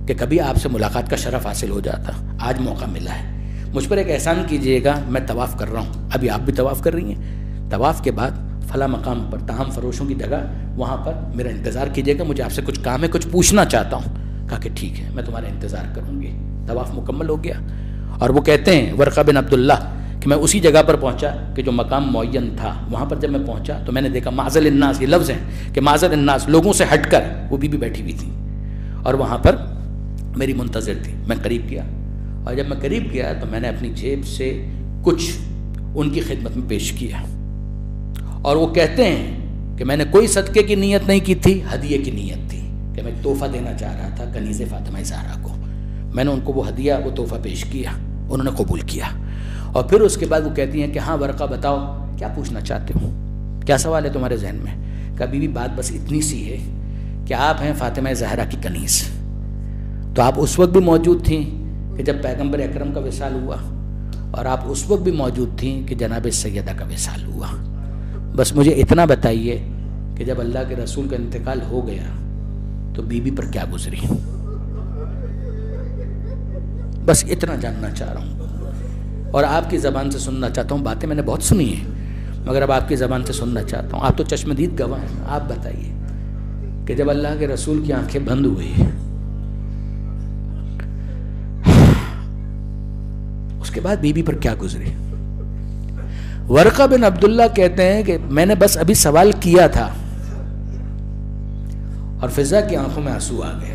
کہ کبھی آپ سے ملاقات کا شرف حاصل ہو جاتا، آج موقع ملا ہے، مجھ پر ایک احسان کیجئے گا، میں طواف کر رہا ہوں، ابھی آپ بھی طواف کر رہی ہیں، طواف کے بعد فلاں مقام پر تاہم فروشوں کی جگہ، وہاں پر میرا انتظار کیجئے گا، مجھے آپ سے کچھ کام ہے، کچھ پوچھنا چاہتا ہوں۔ کہا کہ ٹھیک ہے، میں تمہارا انتظار کروں گی۔ طواف مکمل ہو گیا اور وہ کہتے ہیں ورقہ بن عبداللہ کہ میں اسی جگہ پر پہنچا کہ جو مقام معین تھا، وہاں پر جب میں پہنچا تو میں نے دیکھا معزل الناس، یہ لفظ ہیں کہ معزل الناس، لوگوں سے ہٹ کر وہ بی بی بیٹھی ہوئی تھی اور وہاں پر میری منتظر تھی۔ میں قریب گیا اور جب میں قریب گیا تو میں نے اپنی جیب سے کچھ ان کی خدمت میں پیش کیا اور وہ کہتے ہیں کہ میں نے کوئی صدقے کی نیت نہیں کی تھی، ہدیے کی نیت تھی کہ میں تحفہ دینا چاہ رہا تھا کنیز فاطمہ زہرا کو۔ میں نے ان کو وہ ہدیہ، وہ تحفہ پیش کیا، انہوں نے قبول کیا اور پھر اس کے بعد وہ کہتی ہیں کہ ہاں ورقہ بتاؤ کیا پوچھنا چاہتے ہو، کیا سوال ہے تمہارے ذہن میں؟ کبھی بھی بات بس اتنی سی ہے کہ آپ ہیں فاطمہ زہرا کی کنیز، تو آپ اس وقت بھی موجود تھیں کہ جب پیغمبر اکرم کا وصال ہوا اور آپ اس وقت بھی موجود تھیں کہ جناب سیدہ کا وصال ہوا۔ بس مجھے اتنا بتائیے کہ جب اللہ کے رسول کا انتقال ہو گیا تو بی بی پر کیا گزری، بس اتنا جاننا چاہ رہا ہوں اور آپ کی زبان سے سننا چاہتا ہوں۔ باتیں میں نے بہت سنی ہیں مگر اب آپ کی زبان سے سننا چاہتا ہوں، آپ تو چشمدید گواہ ہیں، آپ بتائیے کہ جب اللہ کے رسول کی آنکھیں بند ہوئی اس کے بعد بی بی پر کیا گزری۔ ورقہ بن عبداللہ کہتے ہیں کہ میں نے بس ابھی سوال کیا تھا اور فضہ کی آنکھوں میں آنسو آ گئے،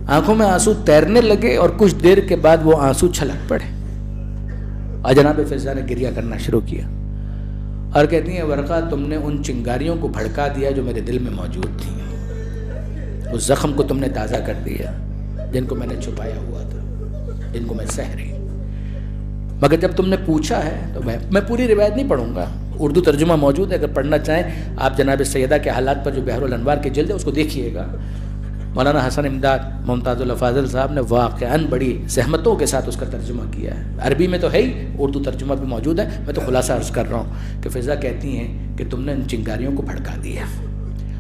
آنکھوں میں آنسو تیرنے لگے اور کچھ دیر کے بعد وہ آنسو چھلک پڑے اور جناب فضہ نے گریہ کرنا شروع کیا اور کہتی ہیں ورقہ تم نے ان چنگاریوں کو بھڑکا دیا جو میرے دل میں موجود تھیں، اس زخم کو تم نے تازہ کر دیا جن کو میں نے چھپایا ہوا تھا، جن کو میں سہ رہی، مگر جب تم نے پوچھا ہے تو میں پوری روایت نہیں پڑھوں گا، اردو ترجمہ موجود ہے، اگر پڑھنا چاہیں آپ جناب سیدہ کے حالات پر جو بحر الانوار کی جلد ہے اس کو دیکھیے گا۔ مولانا حسن امداد ممتاز الافاضل صاحب نے واقعاً بڑی زحمتوں کے ساتھ اس کا ترجمہ کیا ہے، عربی میں تو ہے ہی، اردو ترجمہ بھی موجود ہے، میں تو خلاصہ عرض کر رہا ہوں کہ فضہ کہتی ہیں کہ تم نے ان چنگاریوں کو بھڑکا دیا،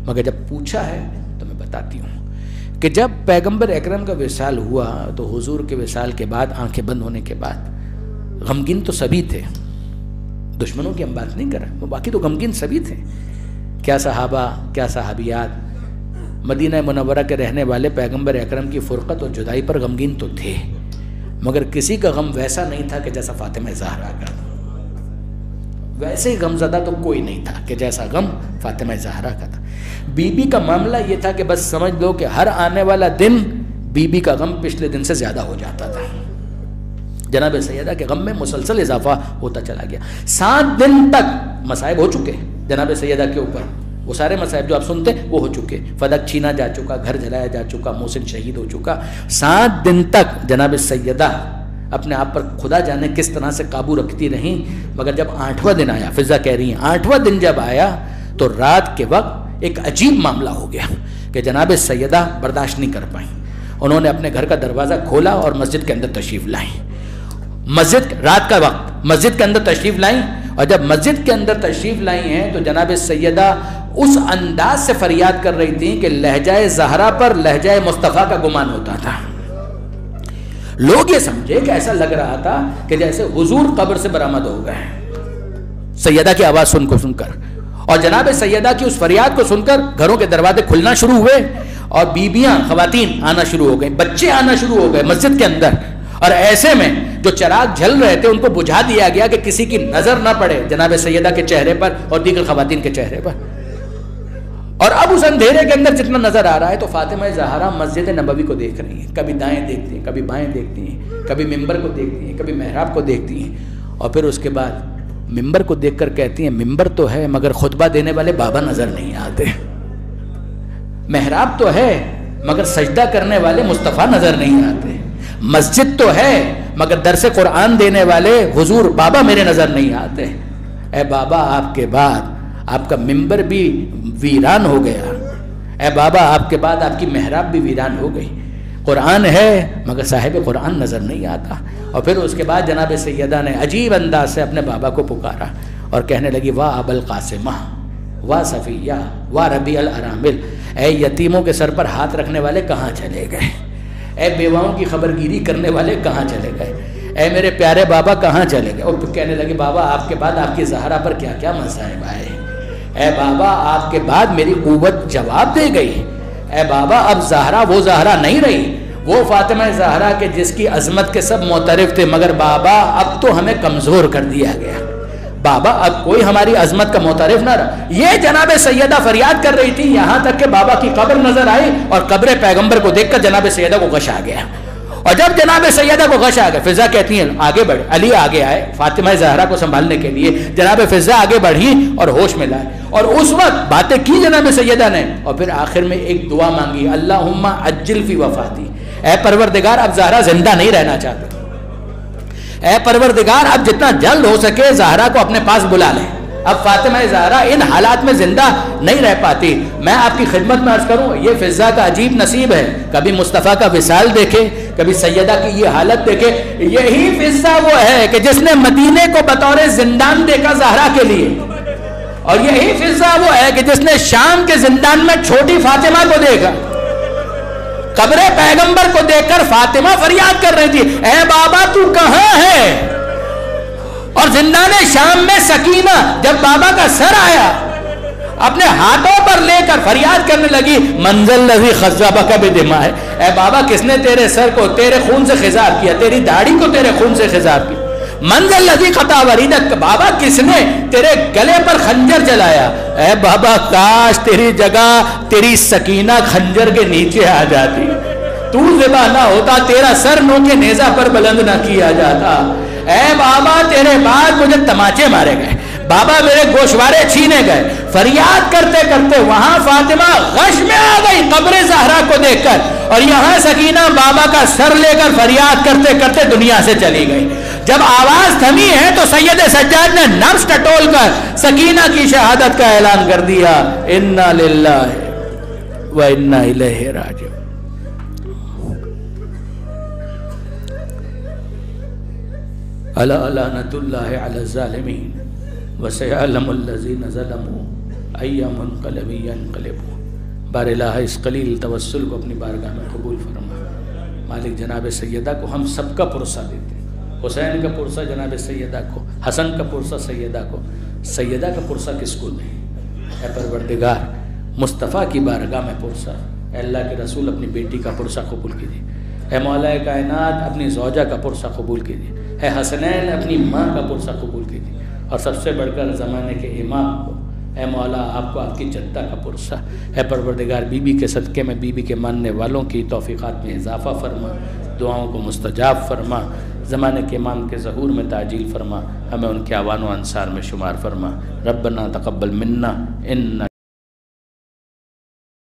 مگر جب پوچھا ہے تو میں بتاتی ہوں کہ جب پیغمبر اکرم کا وصال ہوا تو حضور کے وصال کے بعد آنکھیں بند ہونے کے بعد غمگین تو سبھی تھے، دشمنوں کی ہم بات نہیں کر رہے، باقی تو غمگین سبھی تھے، کیا صحابہ کیا صحابیات، مدینہ منورہ کے رہنے والے پیغمبر اکرم کی فرقت اور جدائی پر غمگین تو تھے، مگر کسی کا غم ویسا نہیں تھا کہ جیسا فاطمہ زہرا کا، ویسے ہی غمزدہ تو کوئی نہیں تھا کہ جیسا غم فاطمہ زہرا کا تھا۔ بی بی کا معاملہ یہ تھا کہ بس سمجھ لو کہ ہر آنے والا دن بی بی کا غم پچھلے دن سے زیادہ ہو جاتا تھا، جناب سیدہ کے غم میں مسلسل اضافہ ہوتا چلا گیا، 7 دن تک مصائب ہو چکے جناب سیدہ کے اوپر، وہ سارے مصائب جو آپ سنتے وہ ہو چکے، فدق چھینا جا چکا، گھر جلایا جا چکا، محسن شہید ہو چکا۔ 7 دن تک جناب سیدہ اپنے آپ پر خدا جانے کس طرح سے قابو رکھتی رہیں، مگر جب 8واں دن آیا، فضا کہہ رہی ہیں 8واں دن جب آیا تو رات کے وقت ایک عجیب معاملہ ہو گیا کہ جناب سیدہ برداشت نہیں کر پائیں۔ انہوں نے اپنے گھر کا دروازہ کھولا اور مسجد کے اندر تشریف لائیں۔ رات کا وقت مسجد کے اندر تشریف لائیں، اور جب مسجد کے اندر تشریف لائی ہیں تو جناب سیدہ اس انداز سے فریاد کر رہی تھیں کہ لہجہ زہرا پر لہجہ مصطفیٰ کا گمان ہوتا تھا۔ لوگ یہ سمجھے کہ ایسا لگ رہا تھا کہ جیسے حضور قبر سے برآمد ہو گئے سیدہ کی آواز سن کر، اور جناب سیدہ کی اس فریاد کو سن کر گھروں کے دروازے کھلنا شروع ہوئے اور بیبیاں خواتین آنا شروع ہو گئیں، بچے آنا شروع ہو گئے مسجد کے اندر، اور ایسے میں جو چراغ جل رہے تھے ان کو بجھا دیا گیا کہ کسی کی نظر نہ پڑے جناب سیدہ کے چہرے پر اور دیگر خواتین کے چہرے پر۔ اور اب اس اندھیرے کے اندر جتنا نظر آ رہا ہے تو فاطمہ زہرا مسجد نبوی کو دیکھ رہی ہیں، کبھی دائیں دیکھتی ہیں، کبھی بائیں دیکھتی ہیں، کبھی ممبر کو دیکھتی ہیں، کبھی محراب کو دیکھتی ہیں، اور پھر اس کے بعد ممبر کو دیکھ کر کہتی ہیں ممبر تو ہے مگر خطبہ دینے والے بابا نظر نہیں آتے، محراب تو ہے مگر سجدہ کرنے والے مصطفیٰ نظر نہیں آتے، مسجد تو ہے مگر درس قرآن دینے والے حضور بابا میرے نظر نہیں آتے۔ اے بابا آپ کے بعد آپ کا ممبر بھی ویران ہو گیا، اے بابا آپ کے بعد آپ کی محراب بھی ویران ہو گئی، قرآن ہے مگر صاحب قرآن نظر نہیں آتا۔ اور پھر اس کے بعد جناب سیدہ نے عجیب انداز سے اپنے بابا کو پکارا اور کہنے لگی واہ ابا القاسمہ واہ صفیہ واہ ربیع الارامل، اے یتیموں کے سر پر ہاتھ رکھنے والے کہاں چلے گئے، اے بیواؤں کی خبرگیری کرنے والے کہاں چلے گئے، اے میرے پیارے بابا کہاں چلے گئے۔ اور پھر کہنے لگے بابا آپ کے بعد آپ کی زہرا پر کیا کیا مصائب آئے، اے بابا آپ کے بعد میری قوت جواب دے گئی، اے بابا اب زہرا وہ زہرا نہیں رہی، وہ فاطمہ زہرا کے جس کی عظمت کے سب معترف تھے، مگر بابا اب تو ہمیں کمزور کر دیا گیا، بابا اب کوئی ہماری عظمت کا معترف نہ رہا۔ یہ جناب سیدہ فریاد کر رہی تھی، یہاں تک کہ بابا کی قبر نظر آئی اور قبر پیغمبر کو دیکھ کر جناب سیدہ کو غش آ گیا، اور جب جناب سیدہ کو غش آ گیا فضا کہتی ہیں آگے بڑھ، علی آگے آئے فاطمہ زہرا کو سنبھالنے کے لیے، جناب فضا آگے بڑھی اور ہوش میں لائے، اور اس وقت باتیں کی جناب سیدہ نے، اور پھر آخر میں ایک دعا مانگی اللہم عجل فی وفاتی، اے پروردگار اب زہرا زندہ نہیں رہنا چاہتے، اے پروردگار اب جتنا جلد ہو سکے زہرا کو اپنے پاس بلا لیں، اب فاطمہ زہرا ان حالات میں زندہ نہیں رہ پاتی۔ میں آپ کی خدمت میں عرض کروں یہ فضا کا عجیب نصیب ہے، کبھی مصطفیٰ کا وصال دیکھے، کبھی سیدہ کی یہ حالت دیکھے۔ یہی فضا وہ ہے کہ جس نے مدینے کو بطور زندان دیکھا زہرا کے لیے، اور یہی فضا وہ ہے کہ جس نے شام کے زندان میں چھوٹی فاطمہ کو دیکھا۔ قبر پیغمبر کو دیکھ کر فاطمہ فریاد کر رہی تھی اے بابا تو کہاں ہے، اور زندان شام میں سکینہ جب بابا کا سر آیا اپنے ہاتھوں پر لے کر فریاد کرنے لگی منزل لذی خضبک بدماء، اے بابا کس نے تیرے سر کو تیرے خون سے خضاب کیا، تیری داڑھی کو تیرے خون سے خضاب کیا، منزل لذی قطع وریدک، بابا کس نے تیرے گلے پر خنجر چلایا، اے بابا کاش تیری جگہ تیری سکینہ خنجر کے نیچے آ جاتی، تو ذبح نہ ہوتا، تیرا سر نوکے نیزہ پر بلند نہ کیا جاتا، اے بابا تیرے بعد مجھے تماچے مارے گئے، بابا میرے گوشوارے چھینے گئے۔ فریاد کرتے کرتے وہاں فاطمہ غش میں آ گئی قبر زہرا کو دیکھ کر، اور یہاں سکینہ بابا کا سر لے کر فریاد کرتے کرتے دنیا سے چلی گئی۔ جب آواز تھمی ہے تو سید سجاد نے نفس ٹٹول کر سکینہ کی شہادت کا اعلان کر دیا انا للہ و انا الیہ راجعون۔ الا لعنۃ اللہ علی الظالمین وسیعلم الذین ظلموا ای منقلب ینقلبون۔ بار الہ اس قلیل توسل کو اپنی بارگاہ میں قبول فرما۔ مالک جناب سیدہ کو ہم سب کا پرسہ دیتے ہیں، حسین کا پرسہ جناب سیدہ کو، حسن کا پرسہ سیدہ کو، سیدہ کا پرسہ کس کو نہیں؟ اے پروردگار مصطفیٰ کی بارگاہ میں پرسہ، اے اللہ کے رسول اپنی بیٹی کا پرسہ قبول کیجیے، اے مولا کائنات اپنی زوجہ کا پرسہ قبول کیجیے، اے حسنین اپنی ماں کا پرسہ قبول کیجیے، اور سب سے بڑھ کر زمانے کے امام کو اے مولا آپ کو آپ کی جدہ کا پرسہ، اے پروردگار بی بی کے صدقے میں بی بی کے ماننے والوں کی توفیقات میں اضافہ فرما، دعاؤں کو مستجاب فرما، زمانے کے امام کے ظہور میں تعجیل فرما، ہمیں ان کے اعوان و انصار میں شمار فرما۔ ربنا تقبل منا انک